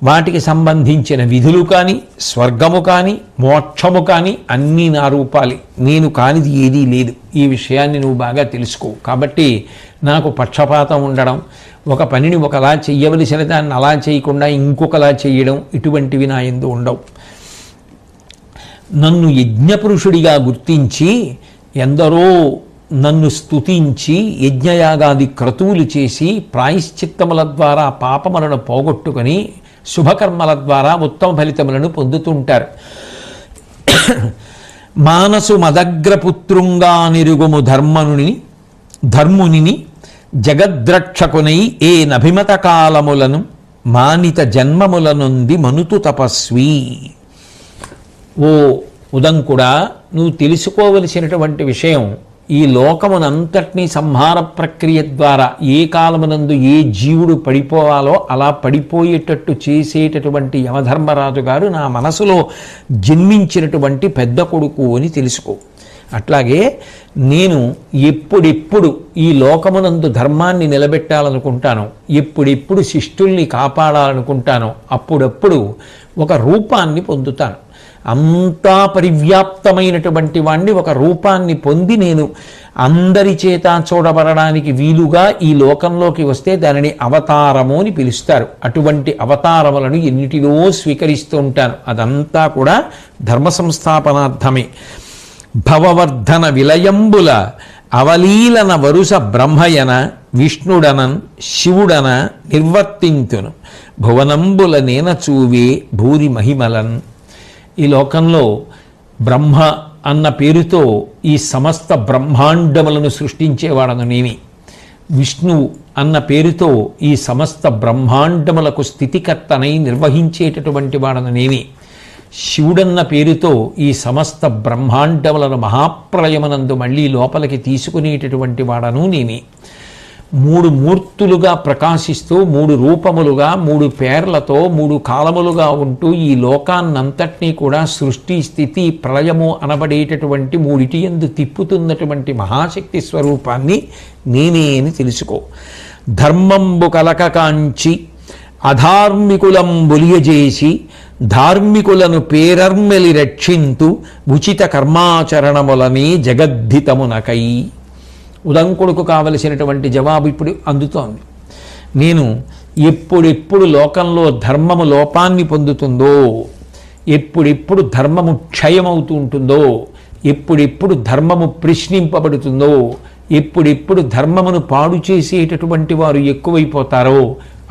వాటికి సంబంధించిన విధులు కానీ, స్వర్గము కానీ, మోక్షము కానీ అన్నీ నా రూపాలి. నేను కానిది ఏదీ లేదు. ఈ విషయాన్ని నువ్వు బాగా తెలుసుకో. కాబట్టి నాకు పక్షపాతం ఉండడం, ఒక పనిని ఒకలా చెయ్యవలసిన దాన్ని అలా చేయకుండా ఇంకొకలా చేయడం, ఇటువంటివి నా యందు ఉండవు. నన్ను యజ్ఞపురుషుడిగా గుర్తించి ఎందరో నన్ను స్తుతించి యజ్ఞయాగాది క్రతువులు చేసి ప్రాయశ్చిత్తముల ద్వారా పాపములను పోగొట్టుకొని శుభకర్మల ద్వారా ఉత్తమ ఫలితములను పొందుతుంటారు. మానసు మదగ్రపుత్రుంగా నిరుగుము ధర్ముని జగద్రక్షకునై ఏ నభిమత కాలములను మానిత జన్మముల నుండి మనుతు తపస్వి. ఓ ఉదంకుడా, నువ్వు తెలుసుకోవలసినటువంటి విషయం, ఈ లోకమునంతటినీ సంహార ప్రక్రియ ద్వారా ఏ కాలమునందు ఏ జీవుడు పడిపోవాలో అలా పడిపోయేటట్టు చేసేటటువంటి యమధర్మరాజు గారు నా మనసులో జన్మించినటువంటి పెద్ద కొడుకు అని తెలుసుకో. అట్లాగే నేను ఎప్పుడెప్పుడు ఈ లోకమునందు ధర్మాన్ని నిలబెట్టాలనుకుంటానో, ఎప్పుడెప్పుడు శిష్టుల్ని కాపాడాలనుకుంటానో అప్పుడప్పుడు ఒక రూపాన్ని పొందుతాను. అంతా పరివ్యాప్తమైనటువంటి వాణ్ణి ఒక రూపాన్ని పొంది నేను అందరి చేత చూడబడడానికి వీలుగా ఈ లోకంలోకి వస్తే దానిని అవతారము అని పిలుస్తారు. అటువంటి అవతారములను ఎన్నిటిలో స్వీకరిస్తూ ఉంటాను. అదంతా కూడా ధర్మ సంస్థాపనార్థమే. భవవర్ధన విలయంబుల అవలీలన వరుస బ్రహ్మయన విష్ణుడనన్ శివుడన నిర్వర్తింతును భువనంబుల నేన చూవే భూరి మహిమలన్. ఈ లోకంలో బ్రహ్మ అన్న పేరుతో ఈ సమస్త బ్రహ్మాండములను సృష్టించేవాడను నేనే. విష్ణువు అన్న పేరుతో ఈ సమస్త బ్రహ్మాండములకు స్థితికర్తనై నిర్వహించేటటువంటి వాడను నేనే. శివుడన్న పేరుతో ఈ సమస్త బ్రహ్మాండములను మహాప్రళయమునందు మళ్ళీ లోపలికి తీసుకునేటటువంటి వాడను నేనే. 3 మూర్తులుగా ప్రకాశిస్తూ 3 రూపములుగా 3 పేర్లతో 3 కాలములుగా ఉంటూ ఈ లోకాన్నంతటినీ కూడా సృష్టి స్థితి ప్రళయము అనబడేటటువంటి 3 యందు తిప్పుతున్నటువంటి మహాశక్తి స్వరూపాన్ని నేనే అని తెలుసుకో. ధర్మంబు కలకకాంచి అధార్మికులం బొలియజేసి ధార్మికులను పేరర్మెలి రక్షింతు ఉచిత కర్మాచరణములని జగద్ధితమునకై. ఉదంకుడుకు కావలసినటువంటి జవాబు ఇప్పుడు అందుతోంది. నేను ఎప్పుడెప్పుడు లోకంలో ధర్మము లోపాన్ని పొందుతుందో, ఎప్పుడెప్పుడు ధర్మము క్షయమవుతూ ఉంటుందో, ఎప్పుడెప్పుడు ధర్మము ప్రశ్నింపబడుతుందో, ఎప్పుడెప్పుడు ధర్మమును పాడు చేసేటటువంటి వారు ఎక్కువైపోతారో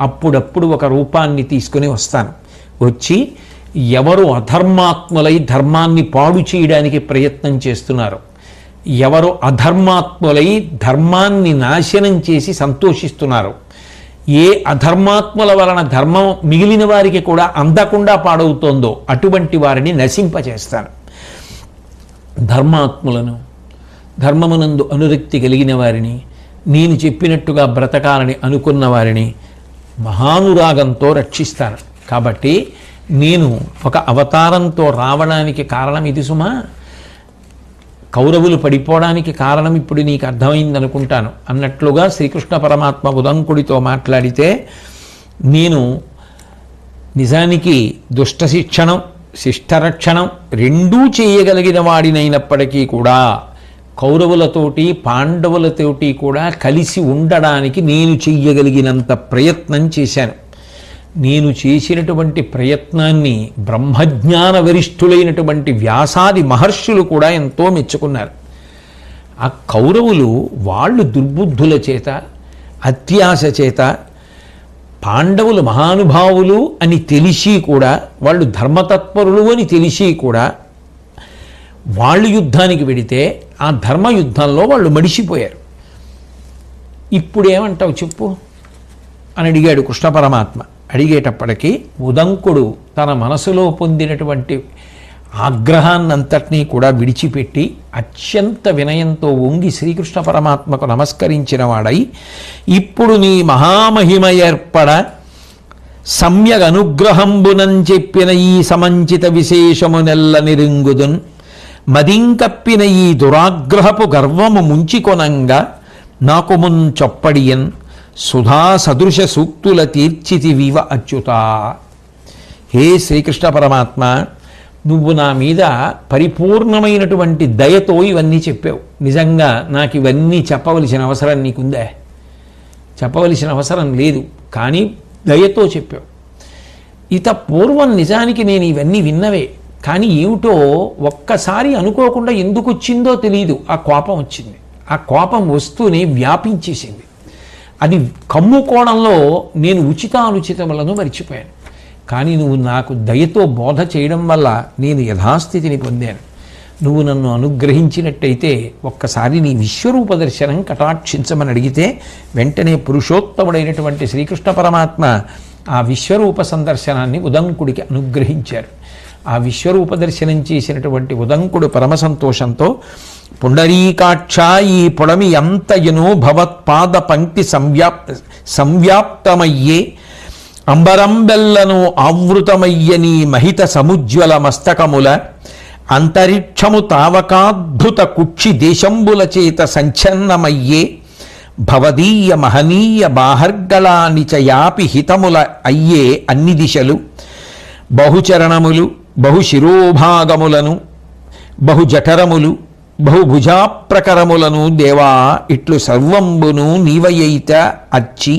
అప్పుడప్పుడు ఒక రూపాన్ని తీసుకుని వస్తాను. వచ్చి ఎవరు అధర్మాత్ములై ధర్మాన్ని పాడు చేయడానికి ప్రయత్నం చేస్తున్నారు, ఎవరు అధర్మాత్ములై ధర్మాన్ని నాశనం చేసి సంతోషిస్తున్నారు, ఏ అధర్మాత్ముల వలన ధర్మం మిగిలిన వారికి కూడా అందకుండా పాడవుతోందో అటువంటి వారిని నశింపచేస్తాను. ధర్మాత్ములను, ధర్మమునందు అనురక్తి కలిగిన వారిని, నేను చెప్పినట్టుగా బ్రతకాలని అనుకున్న వారిని మహానురాగంతో రక్షిస్తాను. కాబట్టి నేను ఒక అవతారంతో రావడానికి కారణం ఇది సుమా. కౌరవులు పడిపోవడానికి కారణం ఇప్పుడు నీకు అర్థమైందనుకుంటాను అన్నట్లుగా శ్రీకృష్ణ పరమాత్మ ఉదంకుడితో మాట్లాడితే, నేను నిజానికి దుష్ట శిక్షణం శిష్టరక్షణం రెండూ చేయగలిగిన వాడినైనప్పటికీ కూడా కౌరవులతోటి పాండవులతోటి కూడా కలిసి ఉండడానికి నేను చెయ్యగలిగినంత ప్రయత్నం చేశాను. నేను చేసినటువంటి ప్రయత్నాన్ని బ్రహ్మజ్ఞాన వరిష్ఠులైనటువంటి వ్యాసాది మహర్షులు కూడా ఎంతో మెచ్చుకున్నారు. ఆ కౌరవులు వాళ్ళు దుర్బుద్ధుల చేత అత్యాశ చేత పాండవులు మహానుభావులు అని తెలిసి కూడా, వాళ్ళు ధర్మతత్పరులు అని తెలిసి కూడా వాళ్ళు యుద్ధానికి వెడితే ఆ ధర్మయుద్ధంలో వాళ్ళు మడిసిపోయారు. ఇప్పుడు ఏమంటావు చెప్పు అని అడిగాడు కృష్ణ పరమాత్మ. అడిగేటప్పటికీ ఉదంకుడు తన మనసులో పొందినటువంటి ఆగ్రహాన్నంతటినీ కూడా విడిచిపెట్టి అత్యంత వినయంతో వంగి శ్రీకృష్ణ పరమాత్మకు నమస్కరించిన వాడై, ఇప్పుడు నీ మహామహిమ ఏర్పడ సమ్యగ్ అనుగ్రహంబునం చెప్పిన ఈ సమంచిత విశేషమునెల్ల నిరింగుదున్ మదింకప్పిన ఈ దురాగ్రహపు గర్వము ముంచికొనంగా నాకు మున్ చొప్పడియన్ సుధా సదృశ సూక్తుల తీర్చితివివ అచ్యుతా. హే శ్రీకృష్ణ పరమాత్మ, నువ్వు నా మీద పరిపూర్ణమైనటువంటి దయతో ఇవన్నీ చెప్పావు. నిజంగా నాకు ఇవన్నీ చెప్పవలసిన అవసరం నీకుందా? చెప్పవలసిన అవసరం లేదు, కానీ దయతో చెప్పావు. ఇత పూర్వం నిజానికి నేను ఇవన్నీ విన్నవే, కానీ ఏమిటో ఒక్కసారి అనుకోకుండా ఎందుకు వచ్చిందో తెలియదు, ఆ కోపం వచ్చింది. ఆ కోపం వస్తూనే వ్యాపించేసింది. అది కమ్ముకోవడంలో నేను ఉచితానుచితములను మరిచిపోయాను. కానీ నువ్వు నాకు దయతో బోధ చేయడం వల్ల నేను యథాస్థితిని పొందాను. నువ్వు నన్ను అనుగ్రహించినట్టయితే ఒక్కసారి నీ విశ్వరూప దర్శనం కటాక్షించమని అడిగితే వెంటనే పురుషోత్తముడైనటువంటి శ్రీకృష్ణ పరమాత్మ ఆ విశ్వరూప సందర్శనాన్ని ఉదంకుడికి అనుగ్రహించారు. ఆ విశ్వరూప దర్శనం చేసినటువంటి ఉదంకుడు పరమ సంతోషంతో, పుండరీకాక్ష ఈ పొడమి ఎంతయును భవత్పాద పంక్తి సంవ్యాప్తమయ్యే అంబరంబెల్లను ఆవృతమయ్యని మహిత సముజ్వల మస్తకముల అంతరిక్షము తావకాద్భుత కుక్షి దేశంబుల చేత సంచన్నమయ్యే భవదీయ మహనీయ బాహర్గళానిచయాపి హితముల అయ్యే అన్ని దిశలు బహుచరణములు బహుశిరోభాగములను బహుజఠరములు బహుభుజాప్రకరములను దేవా ఇట్లు సర్వంబును నీవయైత అచ్చి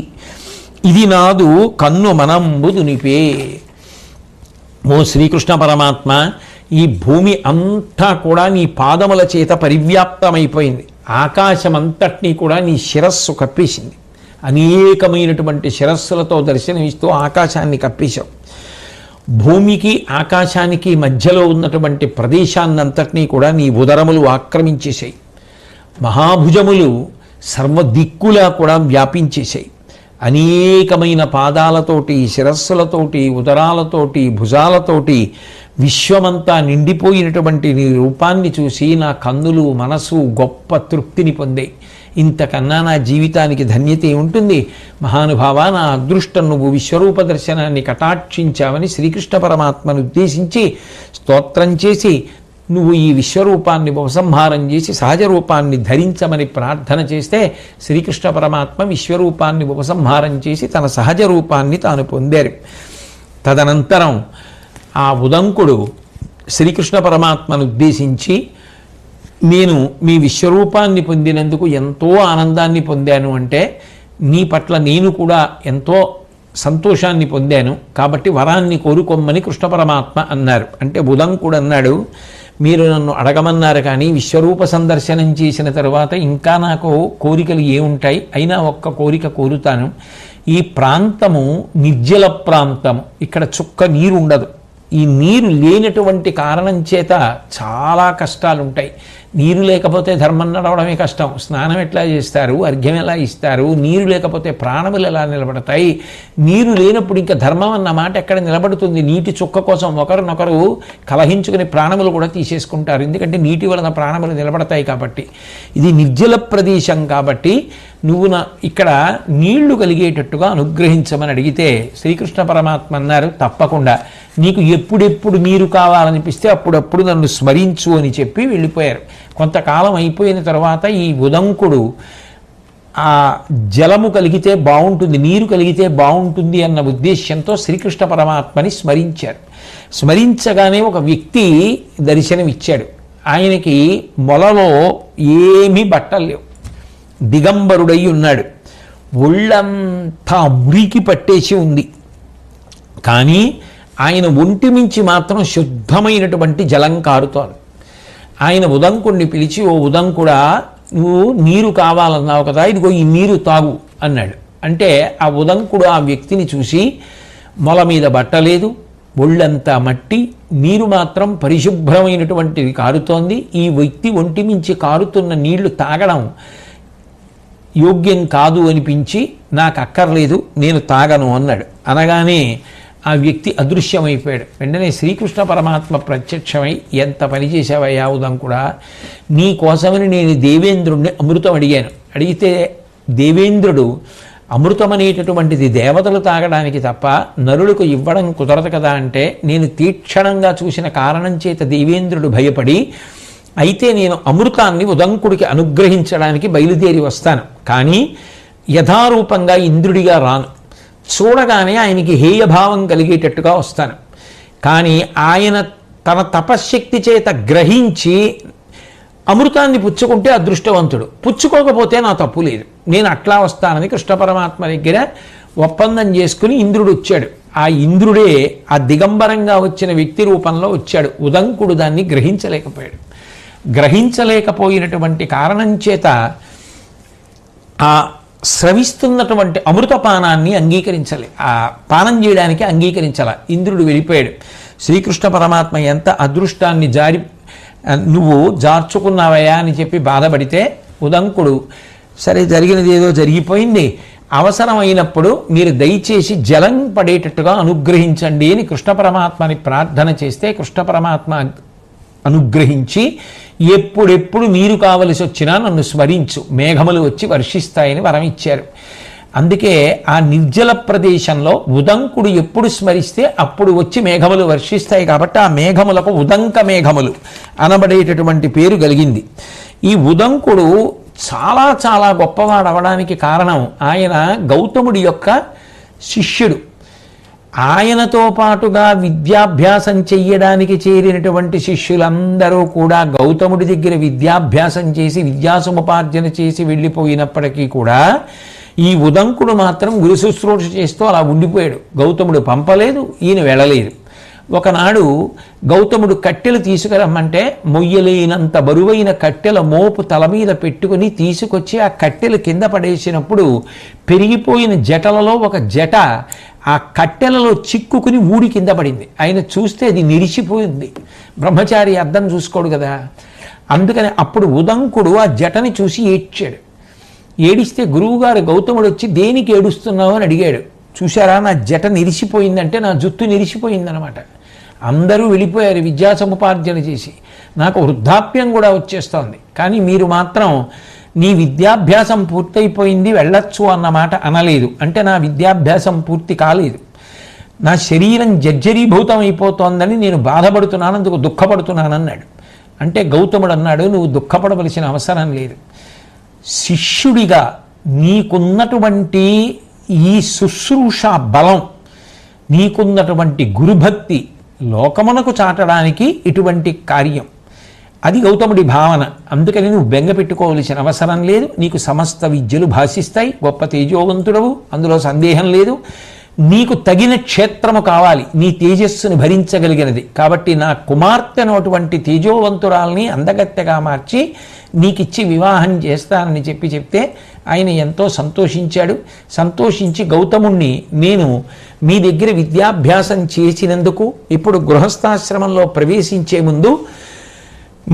ఇది నాదు కన్ను మనంబు దునిపే. ఓ శ్రీకృష్ణ పరమాత్మ, ఈ భూమి అంతా కూడా నీ పాదముల చేత పరివ్యాప్తమైపోయింది. ఆకాశమంతటినీ కూడా నీ శిరస్సు కప్పేసింది. అనేకమైనటువంటి శిరస్సులతో దర్శనమిస్తూ ఆకాశాన్ని కప్పేశావు. భూమికి ఆకాశానికి మధ్యలో ఉన్నటువంటి ప్రదేశాన్నంతటినీ కూడా నీ ఉదరములు ఆక్రమించేశాయి. మహాభుజములు సర్వదిక్కులా కూడా వ్యాపించేశాయి. అనేకమైన పాదాలతోటి శిరస్సులతోటి ఉదరాలతోటి భుజాలతోటి విశ్వమంతా నిండిపోయినటువంటి నీ రూపాన్ని చూసి నా కన్నులు మనసు గొప్ప తృప్తిని పొందాయి. ఇంతకన్నా నా జీవితానికి ధన్యత ఉంటుంది. మహానుభావ, నా అదృష్టం నువ్వు విశ్వరూప దర్శనాన్ని కటాక్షించావని శ్రీకృష్ణ పరమాత్మను ఉద్దేశించి స్తోత్రం చేసి, నువ్వు ఈ విశ్వరూపాన్ని ఉపసంహారం చేసి సహజ రూపాన్ని ధరించమని ప్రార్థన చేస్తే శ్రీకృష్ణ పరమాత్మ విశ్వరూపాన్ని ఉపసంహారం చేసి తన సహజ రూపాన్ని తాను పొందారు. తదనంతరం ఆ ఉదంకుడు శ్రీకృష్ణ పరమాత్మను ఉద్దేశించి, నేను మీ విశ్వరూపాన్ని పొందినందుకు ఎంతో ఆనందాన్ని పొందాను, అంటే నీ పట్ల నేను కూడా ఎంతో సంతోషాన్ని పొందాను, కాబట్టి వరాన్ని కోరుకోమని కృష్ణ పరమాత్మ అన్నారు. అంటే ఉదంకుడు అన్నాడు, మీరు నన్ను అడగమన్నారు కానీ విశ్వరూప సందర్శనం చేసిన తరువాత ఇంకా నాకు కోరికలు ఏముంటాయి, అయినా ఒక్క కోరిక కోరుతాను. ఈ ప్రాంతము నిర్జల ప్రాంతం, ఇక్కడ చుక్క నీరు ఉండదు. ఈ నీరు లేనటువంటి కారణం చేత చాలా కష్టాలు ఉంటాయి. నీరు లేకపోతే ధర్మం నడవడమే కష్టం. స్నానం ఎట్లా చేస్తారు, అర్ఘ్యం ఎలా ఇస్తారు, నీరు లేకపోతే ప్రాణములు ఎలా నిలబడతాయి? నీరు లేనప్పుడు ఇంకా ధర్మం అన్న మాట ఎక్కడ నిలబడుతుంది? నీటి చుక్క కోసం ఒకరినొకరు కలహించుకుని ప్రాణములు కూడా తీసేసుకుంటారు. ఎందుకంటే నీటి వలన ప్రాణములు నిలబడతాయి కాబట్టి. ఇది నిర్జల ప్రదేశం కాబట్టి నువ్వు ఇక్కడ నీళ్లు కలిగేటట్టుగా అనుగ్రహించమని అడిగితే శ్రీకృష్ణ పరమాత్మ అన్నారు, తప్పకుండా నీకు ఎప్పుడెప్పుడు నీరు కావాలనిపిస్తే అప్పుడప్పుడు నన్ను స్మరించు అని చెప్పి వెళ్ళిపోయారు. కొంతకాలం అయిపోయిన తర్వాత ఈ ఉదంకుడు ఆ జలము కలిగితే బాగుంటుంది, నీరు కలిగితే బాగుంటుంది అన్న ఉద్దేశ్యంతో శ్రీకృష్ణ పరమాత్మని స్మరించారు. స్మరించగానే ఒక వ్యక్తి దర్శనమిచ్చాడు. ఆయనకి మొలలో ఏమీ బట్టలు లేవు, దిగంబరుడై ఉన్నాడు, ఒళ్ళంతా మురికి పట్టేసి ఉంది. కానీ ఆయన ఒంటి మించి మాత్రం శుద్ధమైనటువంటి జలం కారుతోంది. ఆయన ఉదంకుడిని పిలిచి, ఓ ఉదంకుడా, నువ్వు నీరు కావాలన్నావు కదా, ఇదిగో ఈ నీరు తాగు అన్నాడు. అంటే ఆ ఉదంకుడు ఆ వ్యక్తిని చూసి, మొల మీద బట్టలేదు, ఒళ్ళంతా మట్టి, నీరు మాత్రం పరిశుభ్రమైనటువంటిది కారుతోంది. ఈ వ్యక్తి ఒంటి మించి కారుతున్న నీళ్లు తాగడం యోగ్యం కాదు అనిపించి నాకు అక్కర్లేదు, నేను తాగను అన్నాడు. అనగానే ఆ వ్యక్తి అదృశ్యమైపోయాడు. వెంటనే శ్రీకృష్ణ పరమాత్మ ప్రత్యక్షమై, ఎంత పని చేశావయ్యా ఉదంకుడా, నీ కోసమని నేను దేవేంద్రుడిని అమృతం అడిగాను. అడిగితే దేవేంద్రుడు అమృతం అనేటటువంటిది దేవతలు తాగడానికి తప్ప నరులకు ఇవ్వడం కుదరదు కదా అంటే, నేను తీక్షణంగా చూసిన కారణం చేత దేవేంద్రుడు భయపడి, అయితే నేను అమృతాన్ని ఉదంకుడికి అనుగ్రహించడానికి బయలుదేరి వస్తాను, కానీ యథారూపంగా ఇంద్రుడిగా రాను, చూడగానే ఆయనకి హేయభావం కలిగేటట్టుగా వస్తాను. కానీ ఆయన తన తపశ్శక్తి చేత గ్రహించి అమృతాన్ని పుచ్చుకుంటే అదృష్టవంతుడు, పుచ్చుకోకపోతే నా తప్పు లేదు, నేను అట్లా వస్తానని కృష్ణ పరమాత్మ దగ్గర ఒప్పందం చేసుకుని ఇంద్రుడు వచ్చాడు. ఆ ఇంద్రుడే ఆ దిగంబరంగా వచ్చిన వ్యక్తి రూపంలో వచ్చాడు. ఉదంకుడు దాన్ని గ్రహించలేకపోయాడు. గ్రహించలేకపోయినటువంటి కారణం చేత ఆ స్రవిస్తున్నటువంటి అమృతపానాన్ని అంగీకరించలే, ఆ పానం చేయడానికి అంగీకరించాల. ఇంద్రుడు వెళ్ళిపోయాడు. శ్రీకృష్ణ పరమాత్మ ఎంత అదృష్టాన్ని నువ్వు జార్చుకున్నావయ్యా అని చెప్పి బాధపడితే, ఉదంకుడు సరే జరిగినది ఏదో జరిగిపోయింది, అవసరమైనప్పుడు మీరు దయచేసి జలం పడేటట్టుగా అనుగ్రహించండి అని కృష్ణ పరమాత్మని ప్రార్థన చేస్తే, కృష్ణ పరమాత్మ అనుగ్రహించి, ఎప్పుడెప్పుడు నీరు కావలసి వచ్చినా నన్ను స్మరించు, మేఘములు వచ్చి వర్షిస్తాయని వరం ఇచ్చారు. అందుకే ఆ నిర్జల ప్రదేశంలో ఉదంకుడు ఎప్పుడు స్మరిస్తే అప్పుడు వచ్చి మేఘములు వర్షిస్తాయి. కాబట్టి ఆ మేఘములకు ఉదంక మేఘములు అనబడేటటువంటి పేరు కలిగింది. ఈ ఉదంకుడు చాలా చాలా గొప్పవాడు అవడానికి కారణం, ఆయన గౌతముడి యొక్క శిష్యుడు. ఆయనతో పాటుగా విద్యాభ్యాసం చెయ్యడానికి చేరినటువంటి శిష్యులందరూ కూడా గౌతముడి దగ్గర విద్యాభ్యాసం చేసి విద్యాసముపార్జన చేసి వెళ్ళిపోయినప్పటికీ కూడా ఈ ఉదంకుడు మాత్రం గురు శుశ్రూష చేస్తూ అలా ఉండిపోయాడు. గౌతముడు పంపలేదు, ఈయన వెళ్ళలేదు. ఒకనాడు గౌతముడు కట్టెలు తీసుకురమ్మంటే మొయ్యలేనంత బరువైన కట్టెల మోపు తల మీద పెట్టుకుని తీసుకొచ్చి ఆ కట్టెలు కింద పడేసినప్పుడు పెరిగిపోయిన జటలలో ఒక జట ఆ కట్టెలలో చిక్కుకుని ఊడి కింద పడింది. ఆయన చూస్తే అది నిలిచిపోయింది. బ్రహ్మచారి అద్దం చూసుకోడు కదా, అందుకని అప్పుడు ఉదంకుడు ఆ జటని చూసి ఏడ్చాడు. ఏడిస్తే గురువుగారు గౌతముడు వచ్చి దేనికి ఏడుస్తున్నావు అని అడిగాడు. చూశారా, నా జట నిలిచిపోయిందంటే నా జుత్తు నిలిచిపోయిందనమాట. అందరూ వెళ్ళిపోయారు విద్యాసముపార్జన చేసి, నాకు వృద్ధాప్యం కూడా వచ్చేస్తోంది, కానీ మీరు మాత్రం నీ విద్యాభ్యాసం పూర్తయిపోయింది వెళ్ళొచ్చు అన్నమాట అనలేదు. అంటే నా విద్యాభ్యాసం పూర్తి కాలేదు, నా శరీరం జర్జరీభూతం అయిపోతోందని నేను బాధపడుతున్నాను, అందుకు దుఃఖపడుతున్నాను అన్నాడు. అంటే గౌతముడు అన్నాడు, నువ్వు దుఃఖపడవలసిన అవసరం లేదు. శిష్యుడిగా నీకున్నటువంటి ఈ శుశ్రూష బలం, నీకున్నటువంటి గురుభక్తి లోకమునకు చాటడానికి ఇటువంటి కార్యం, అది గౌతముడి భావన. అందుకని నువ్వు బెంగ పెట్టుకోవలసిన అవసరం లేదు. నీకు సమస్త విద్యలు భాషిస్తాయి, గొప్ప తేజోవంతుడవు, అందులో సందేహం లేదు. నీకు తగిన క్షేత్రము కావాలి, నీ తేజస్సును భరించగలిగినది. కాబట్టి నా కుమార్తె అటువంటి తేజోవంతురాల్ని అందగత్తెగా మార్చి నీకిచ్చి వివాహం చేస్తానని చెప్తే ఆయన ఎంతో సంతోషించాడు. సంతోషించి గౌతముణ్ణి, నేను మీ దగ్గర విద్యాభ్యాసం చేసినందుకు ఇప్పుడు గృహస్థాశ్రమంలో ప్రవేశించే ముందు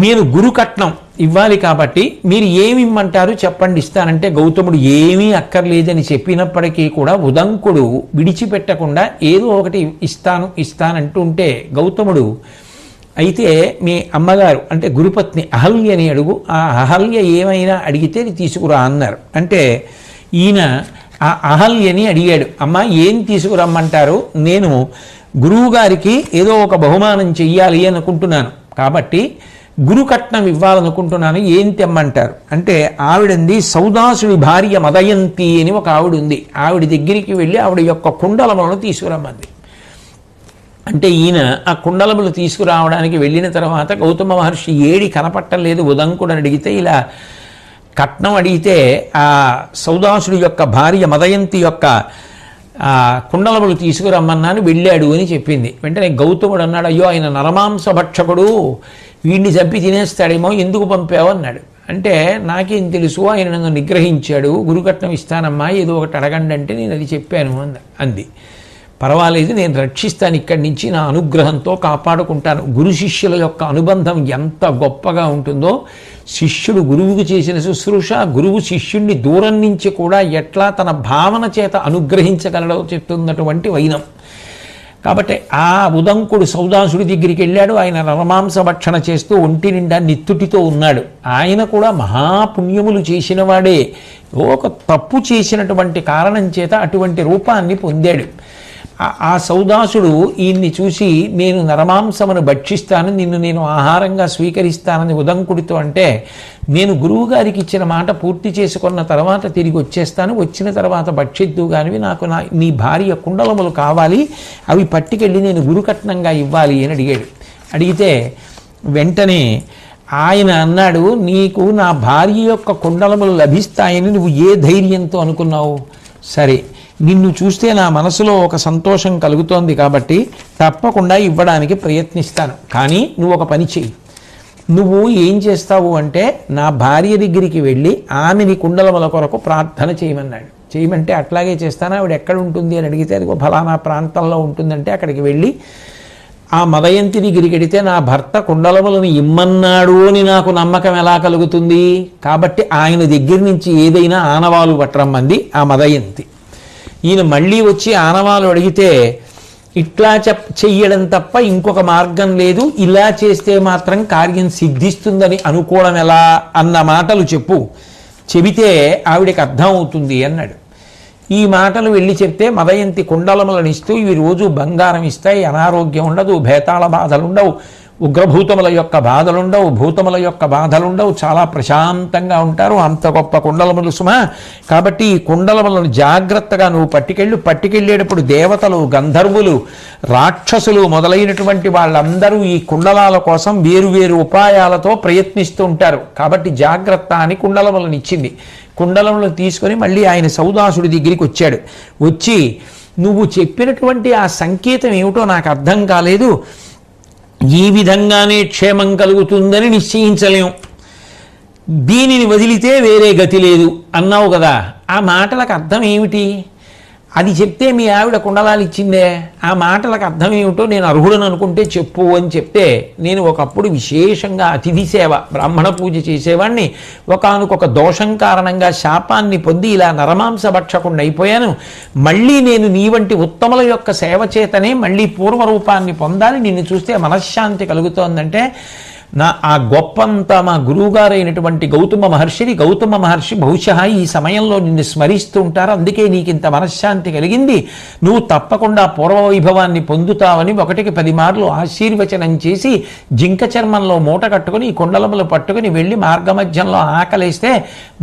మీరు గురుకట్నం ఇవ్వాలి, కాబట్టి మీరు ఏమి ఇమ్మంటారు చెప్పండి ఇస్తానంటే, గౌతముడు ఏమీ అక్కర్లేదని చెప్పినప్పటికీ కూడా ఉదంకుడు విడిచిపెట్టకుండా ఏదో ఒకటి ఇస్తానంటూ ఉంటే గౌతముడు అయితే మీ అమ్మగారు అంటే గురుపత్ని అహల్యని అడుగు, ఆ అహల్య ఏమైనా అడిగితే తీసుకురా అన్నారు. అంటే ఈయన ఆ అహల్యని అడిగాడు, అమ్మ ఏం తీసుకురమ్మంటారు, నేను గురువుగారికి ఏదో ఒక బహుమానం చెయ్యాలి అనుకుంటున్నాను, కాబట్టి గురుకట్నం ఇవ్వాలనుకుంటున్నాను, ఏం తెమ్మంటారు అంటే ఆవిడంది సౌదాసుడి భార్య మదయంతి అని ఒక ఆవిడ ఉంది, ఆవిడ దగ్గరికి వెళ్ళి ఆవిడ యొక్క కుండలములను తీసుకురమ్మంది. అంటే ఈయన ఆ కుండలములు తీసుకురావడానికి వెళ్ళిన తర్వాత గౌతమ మహర్షి ఏడి కనపట్టలేదు ఉదంకుడని అడిగితే, ఇలా కట్నం అడిగితే ఆ సౌదాసుడి యొక్క భార్య మదయంతి యొక్క కుండలములు తీసుకురమ్మన్నాను, వెళ్ళాడు అని చెప్పింది. వెంటనే గౌతముడు అన్నాడు, అయ్యో ఆయన నరమాంస భక్షకుడు, వీడిని చంపి తినేస్తాడేమో, ఎందుకు పంపావు అన్నాడు. అంటే నాకేం తెలుసు, ఆయన నన్ను నిగ్రహించాడు, గురుకట్నం ఇస్తానమ్మా, ఏదో ఒకటి అడగండి అంటే నేను అది చెప్పాను అంది. పర్వాలేదు, నేను రక్షిస్తాను, ఇక్కడి నుంచి నా అనుగ్రహంతో కాపాడుకుంటాను. గురు శిష్యుల యొక్క అనుబంధం ఎంత గొప్పగా ఉంటుందో, శిష్యుడు గురువుకు చేసిన శుశ్రూష, గురువు శిష్యుణ్ణి దూరం నుంచి కూడా ఎట్లా తన భావన చేత అనుగ్రహించగలడో చెప్తున్నటువంటి వైనం. కాబట్టి ఆ ఉదంకుడు సౌదాసుడి దగ్గరికి వెళ్ళాడు, ఆయన నరమాంస భక్షణ చేస్తూ ఒంటి నిండా నిత్తుటితో ఉన్నాడు. ఆయన కూడా మహాపుణ్యములు చేసిన వాడే, ఒక తప్పు చేసినటువంటి కారణం చేత అటువంటి రూపాన్ని పొందాడు. ఆ సౌదాసుడు ఈయన్ని చూసి, నేను నరమాంసమును భక్షిస్తాను, నిన్ను నేను ఆహారంగా స్వీకరిస్తానని ఉదంకుడితో అంటే, నేను గురువుగారికి ఇచ్చిన మాట పూర్తి చేసుకున్న తర్వాత తిరిగి వచ్చేస్తాను, వచ్చిన తర్వాత భక్షిద్దు కానివి, నాకు నీ భార్య కుండలములు కావాలి, అవి పట్టుకెళ్ళి నేను గురుకట్నంగా ఇవ్వాలి అని అడిగాడు. అడిగితే వెంటనే ఆయన అన్నాడు, నీకు నా భార్య యొక్క కుండలములు లభిస్తాయని నువ్వు ఏ ధైర్యంతో అనుకున్నావు? సరే, నిన్ను చూస్తే నా మనసులో ఒక సంతోషం కలుగుతోంది కాబట్టి తప్పకుండా ఇవ్వడానికి ప్రయత్నిస్తాను, కానీ నువ్వు ఒక పని చెయ్యి. నువ్వు ఏం చేస్తావు అంటే, నా భార్య దగ్గరికి వెళ్ళి ఆమెని కుండలముల కొరకు ప్రార్థన చేయమన్నాడు. చేయమంటే అట్లాగే చేస్తాను, ఆవిడ ఎక్కడ ఉంటుంది అని అడిగితే, అది ఫలానా ప్రాంతంలో ఉంటుందంటే అక్కడికి వెళ్ళి ఆ మదయంతి దగ్గరికి వెడితే, నా భర్త కుండలములను ఇమ్మన్నాడు అని నాకు నమ్మకం ఎలా కలుగుతుంది? కాబట్టి ఆయన దగ్గర నుంచి ఏదైనా ఆనవాలు పట్టరమ్మంది ఆ మదయంతి. ఈయన మళ్ళీ వచ్చి ఆనవాలు అడిగితే, ఇట్లా చెయ్యడం తప్ప ఇంకొక మార్గం లేదు, ఇలా చేస్తే మాత్రం కార్యం సిద్ధిస్తుందని అనుకోవడం ఎలా అన్న మాటలు చెబితే ఆవిడకి అర్థం అవుతుంది అన్నాడు. ఈ మాటలు వెళ్ళి చెప్తే మదయంతి కుండలములను ఇస్తూ, ఇవి రోజు బంగారం ఇస్తాయి, అనారోగ్యం ఉండదు, భేతాళ బాధలుండవు, ఉగ్రభూతముల యొక్క బాధలుండవు, భూతముల యొక్క బాధలుండవు, చాలా ప్రశాంతంగా ఉంటారు, అంత గొప్ప కుండలములు సుమా. కాబట్టి ఈ కుండలములను జాగ్రత్తగా నువ్వు పట్టుకెళ్ళేటప్పుడు దేవతలు, గంధర్వులు, రాక్షసులు మొదలైనటువంటి వాళ్ళందరూ ఈ కుండలాల కోసం వేరు ఉపాయాలతో ప్రయత్నిస్తూ ఉంటారు, కాబట్టి జాగ్రత్త అని కుండలములను ఇచ్చింది. కుండలములను తీసుకొని మళ్ళీ ఆయన సౌదాసుడి దగ్గరికి వచ్చాడు. వచ్చి, నువ్వు చెప్పినటువంటి ఆ సంకేతం ఏమిటో నాకు అర్థం కాలేదు, ఈ విధంగానే క్షేమం కలుగుతుందని నిశ్చయించలేం, దీనిని వదిలితే వేరే గతి లేదు అన్నావు కదా, ఆ మాటలకు అర్థం ఏమిటి? అది చెప్తే మీ ఆవిడ కుండలాలు ఇచ్చిందే, ఆ మాటలకు అర్థం ఏమిటో నేను అర్హుడని అనుకుంటే చెప్పు అని చెప్తే, నేను ఒకప్పుడు విశేషంగా అతిథి సేవ, బ్రాహ్మణ పూజ చేసేవాడిని, ఒకానొక దోషం కారణంగా శాపాన్ని పొంది ఇలా నరమాంస భక్షకుండా అయిపోయాను, మళ్ళీ నేను నీ వంటి ఉత్తముల యొక్క సేవ చేతనే మళ్ళీ పూర్వరూపాన్ని పొందాలి, నిన్ను చూస్తే మనశ్శాంతి కలుగుతోందంటే, ఆ గొప్పంతా మా గురువుగారైనటువంటి గౌతమ మహర్షి బహుశా ఈ సమయంలో నిన్ను స్మరిస్తూ ఉంటారు, అందుకే నీకు ఇంత మనశ్శాంతి కలిగింది, నువ్వు తప్పకుండా పూర్వవైభవాన్ని పొందుతావని 1కి 10 మార్లు ఆశీర్వచనం చేసి జింక చర్మంలో మూట కట్టుకుని ఈ కుండలములు పట్టుకుని వెళ్ళి మార్గమధ్యంలో ఆకలేస్తే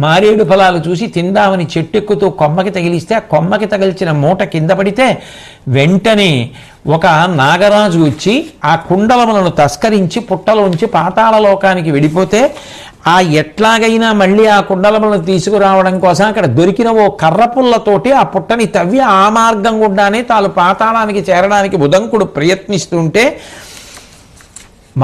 మారేడు ఫలాలు చూసి తిందామని చెట్టెక్కుతూ కొమ్మకి తగిలిస్తే, ఆ కొమ్మకి తగిల్చిన మూట కింద పడితే వెంటనే ఒక నాగరాజు వచ్చి ఆ కుండలములను తస్కరించి పుట్టలోంచి పాతాళలోకానికి వెళ్ళిపోతే, ఆ ఎట్లాగైనా మళ్ళీ ఆ కుండలములను తీసుకురావడం కోసం అక్కడ దొరికిన ఓ కర్రపుల్లతోటి ఆ పుట్టని తవ్వి ఆ మార్గం గుండానే తాను పాతాళానికి చేరడానికి ఉదంకుడు ప్రయత్నిస్తుంటే,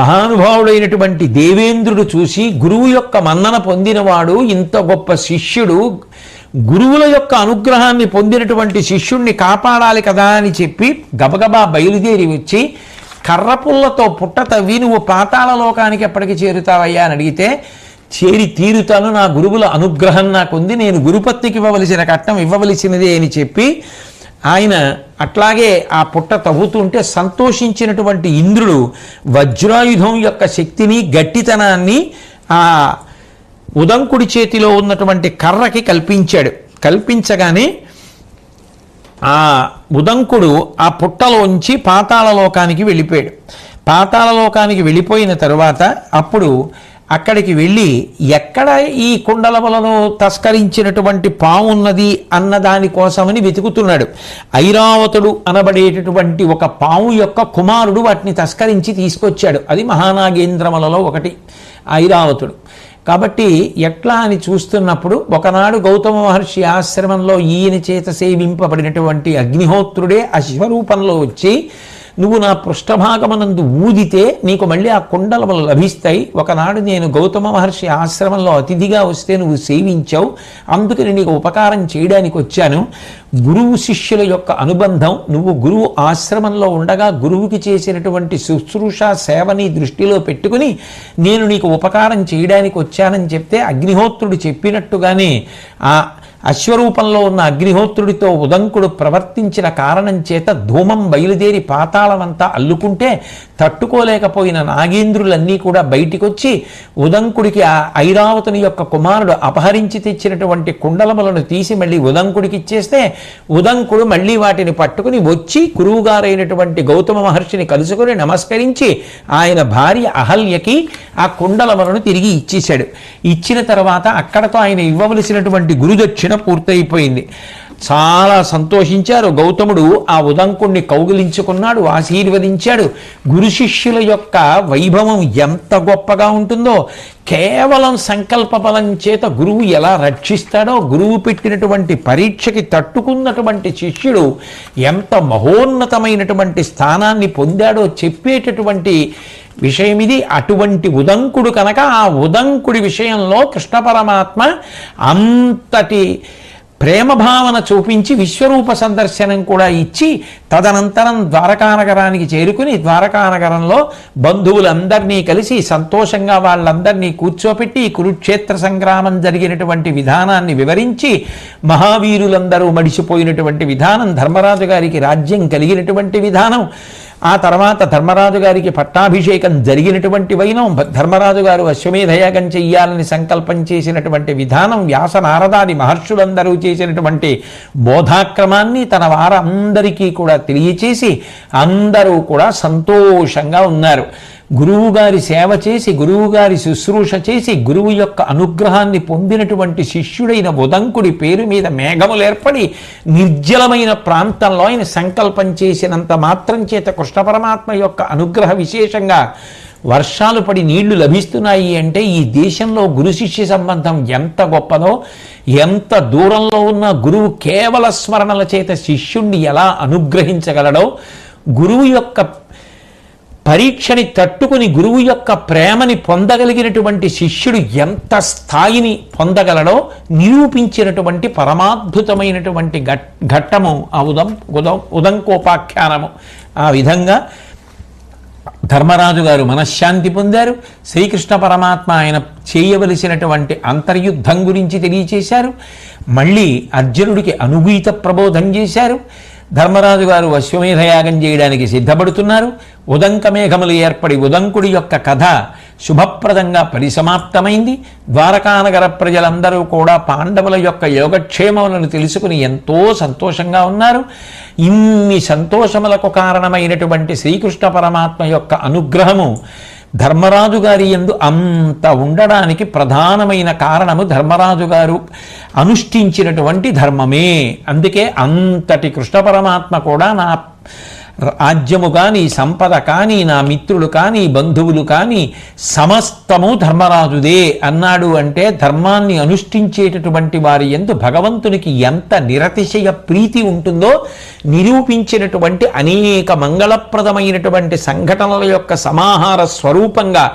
మహానుభావుడైనటువంటి దేవేంద్రుడు చూసి, గురువు యొక్క మన్నన పొందినవాడు, ఇంత గొప్ప శిష్యుడు, గురువుల యొక్క అనుగ్రహాన్ని పొందినటువంటి శిష్యుణ్ణి కాపాడాలి కదా అని చెప్పి గబగబా బయలుదేరి వచ్చి, కర్రపుల్లతో పుట్ట తవ్వి నువ్వు పాతాళలోకానికి ఎప్పటికి చేరుతావయ్యా అని అడిగితే, చేరి తీరుతాను, నా గురువుల అనుగ్రహం నాకుంది, నేను గురుపత్నికి ఇవ్వవలసిన కట్నం ఇవ్వవలసినదే అని చెప్పి ఆయన అట్లాగే ఆ పుట్ట తవ్వుతుంటే సంతోషించినటువంటి ఇంద్రుడు వజ్రాయుధం యొక్క శక్తిని గట్టితనాన్ని ఆ ఉదంకుడి చేతిలో ఉన్నటువంటి కర్రకి కల్పించగానే ఆ ఉదంకుడు ఆ పుట్టలోంచి పాతాళలోకానికి వెళ్ళిపోయాడు. పాతాళలోకానికి వెళ్ళిపోయిన తరువాత అప్పుడు అక్కడికి వెళ్ళి ఎక్కడ ఈ కుండలములను తస్కరించినటువంటి పాము ఉన్నది అన్న దానికోసమని వెతుకుతున్నాడు. ఐరావతుడు అనబడేటటువంటి ఒక పాము యొక్క కుమారుడు వాటిని తస్కరించి తీసుకొచ్చాడు. అది మహానాగేంద్రములలో ఒకటి ఐరావతుడు. కాబట్టి ఎట్లా అని చూస్తున్నప్పుడు ఒకనాడు గౌతమ మహర్షి ఆశ్రమంలో ఈయన చేత సేవింపబడినటువంటి అగ్నిహోత్రుడే అశ్వరూపంలో వచ్చి, నువ్వు నా పృష్ఠభాగమనందు ఊదితే నీకు మళ్ళీ ఆ కుండలములు లభిస్తాయి. ఒకనాడు నేను గౌతమ మహర్షి ఆశ్రమంలో అతిథిగా వస్తే నువ్వు సేవించావు, అందుకని నీకు ఉపకారం చేయడానికి వచ్చాను. గురువు శిష్యుల యొక్క అనుబంధం, నువ్వు గురువు ఆశ్రమంలో ఉండగా గురువుకి చేసినటువంటి శుశ్రూష సేవని దృష్టిలో పెట్టుకుని నేను నీకు ఉపకారం చేయడానికి వచ్చానని చెప్తే, అగ్నిహోత్రుడు చెప్పినట్టుగానే ఆ అశ్వరూపంలో ఉన్న అగ్నిహోత్రుడితో ఉదంకుడు ప్రవర్తించిన కారణం చేత ధూమం బయలుదేరి పాతాళమంతా అల్లుకుంటే తట్టుకోలేకపోయిన నాగేంద్రులన్నీ కూడా బయటికొచ్చి ఉదంకుడికి ఆ ఐరావతుని యొక్క కుమారుడు అపహరించి తెచ్చినటువంటి కుండలములను తీసి మళ్ళీ ఉదంకుడికి ఇచ్చేస్తే, ఉదంకుడు మళ్ళీ వాటిని పట్టుకుని వచ్చి గురువుగారైనటువంటి గౌతమ మహర్షిని కలుసుకొని నమస్కరించి ఆయన భార్య అహల్యకి ఆ కుండలములను తిరిగి ఇచ్చేశాడు. ఇచ్చిన తర్వాత అక్కడతో ఆయన ఇవ్వవలసినటువంటి గురుదక్షిణ పూర్తయిపోయింది. చాలా సంతోషించారు. గౌతముడు ఆ ఉదంకుణ్ణి కౌగిలించుకున్నాడు, ఆశీర్వదించాడు. గురు శిష్యుల యొక్క వైభవం ఎంత గొప్పగా ఉంటుందో, కేవలం సంకల్ప బలం చేత గురువు ఎలా రక్షిస్తాడో, గురువు పెట్టినటువంటి పరీక్షకి తట్టుకున్నటువంటి శిష్యుడు ఎంత మహోన్నతమైనటువంటి స్థానాన్ని పొందాడో చెప్పేటటువంటి విషయం ఇది. అటువంటి ఉదంకుడు కనుక ఆ ఉదంకుడి విషయంలో కృష్ణ పరమాత్మ అంతటి ప్రేమ భావన చూపించి విశ్వరూప సందర్శనం కూడా ఇచ్చి తదనంతరం ద్వారకానగరానికి చేరుకుని ద్వారకానగరంలో బంధువులందరినీ కలిసి సంతోషంగా వాళ్ళందరినీ కూర్చోపెట్టి కురుక్షేత్ర సంగ్రామం జరిగినటువంటి విధానాన్ని వివరించి, మహావీరులందరూ మడిసిపోయినటువంటి విధానం, ధర్మరాజు గారికి రాజ్యం కలిగినటువంటి విధానం, ఆ తర్వాత ధర్మరాజు గారికి పట్టాభిషేకం జరిగినటువంటి వైనం, ధర్మరాజు గారు అశ్వమేధయాగం చెయ్యాలని సంకల్పం చేసినటువంటి విధానం, వ్యాస నారదాది మహర్షులందరూ చేసినటువంటి బోధాక్రమాన్ని తన వారందరికీ కూడా తెలియచేసి అందరూ కూడా సంతోషంగా ఉన్నారు. గురువుగారి సేవ చేసి, గురువుగారి శుశ్రూష చేసి, గురువు యొక్క అనుగ్రహాన్ని పొందినటువంటి శిష్యుడైన ఉదంకుడి పేరు మీద మేఘములు ఏర్పడి నిర్జలమైన ప్రాంతంలో ఆయన సంకల్పం చేసినంత మాత్రం చేత కృష్ణ పరమాత్మ యొక్క అనుగ్రహ విశేషంగా వర్షాలు పడి నీళ్లు లభిస్తున్నాయి అంటే ఈ దేశంలో గురు శిష్య సంబంధం ఎంత గొప్పదో, ఎంత దూరంలో ఉన్న గురువు కేవల స్మరణల చేత శిష్యుణ్ణి ఎలా అనుగ్రహించగలడో, గురువు యొక్క పరీక్షని తట్టుకుని గురువు యొక్క ప్రేమని పొందగలిగినటువంటి శిష్యుడు ఎంత స్థాయిని పొందగలడో నిరూపించినటువంటి పరమాద్భుతమైనటువంటి ఘట్టము ఆ ఉదంకోపాఖ్యానము. ఆ విధంగా ధర్మరాజు గారు మనశ్శాంతి పొందారు. శ్రీకృష్ణ పరమాత్మ ఆయన చేయవలసినటువంటి అంతర్యుద్ధం గురించి తెలియచేశారు. మళ్ళీ అర్జునుడికి అనుభూత ప్రబోధం చేశారు. ధర్మరాజు గారు అశ్వమేధయాగం చేయడానికి సిద్ధపడుతున్నారు. ఉదంక మేఘములు ఏర్పడి ఉదంకుడి యొక్క కథ శుభప్రదంగా పరిసమాప్తమైంది. ద్వారకానగర ప్రజలందరూ కూడా పాండవుల యొక్క యోగక్షేమములను తెలుసుకుని ఎంతో సంతోషంగా ఉన్నారు. ఇన్ని సంతోషములకు కారణమైనటువంటి శ్రీకృష్ణ పరమాత్మ యొక్క అనుగ్రహము ధర్మరాజు గారి యందు అంత ఉండడానికి ప్రధానమైన కారణము ధర్మరాజు గారు అనుష్ఠించినటువంటి ధర్మమే. అందుకే అంతటి కృష్ణ పరమాత్మ కూడా నా రాజ్యము కానీ, సంపద కానీ, నా మిత్రులు కానీ, బంధువులు కానీ సమస్తము ధర్మరాజుదే అన్నాడు. అంటే ధర్మాన్ని అనుష్ఠించేటటువంటి వారి యందు భగవంతునికి ఎంత నిరతిశయ ప్రీతి ఉంటుందో నిరూపించినటువంటి అనేక మంగళప్రదమైనటువంటి సంఘటనల యొక్క సమాహార స్వరూపంగా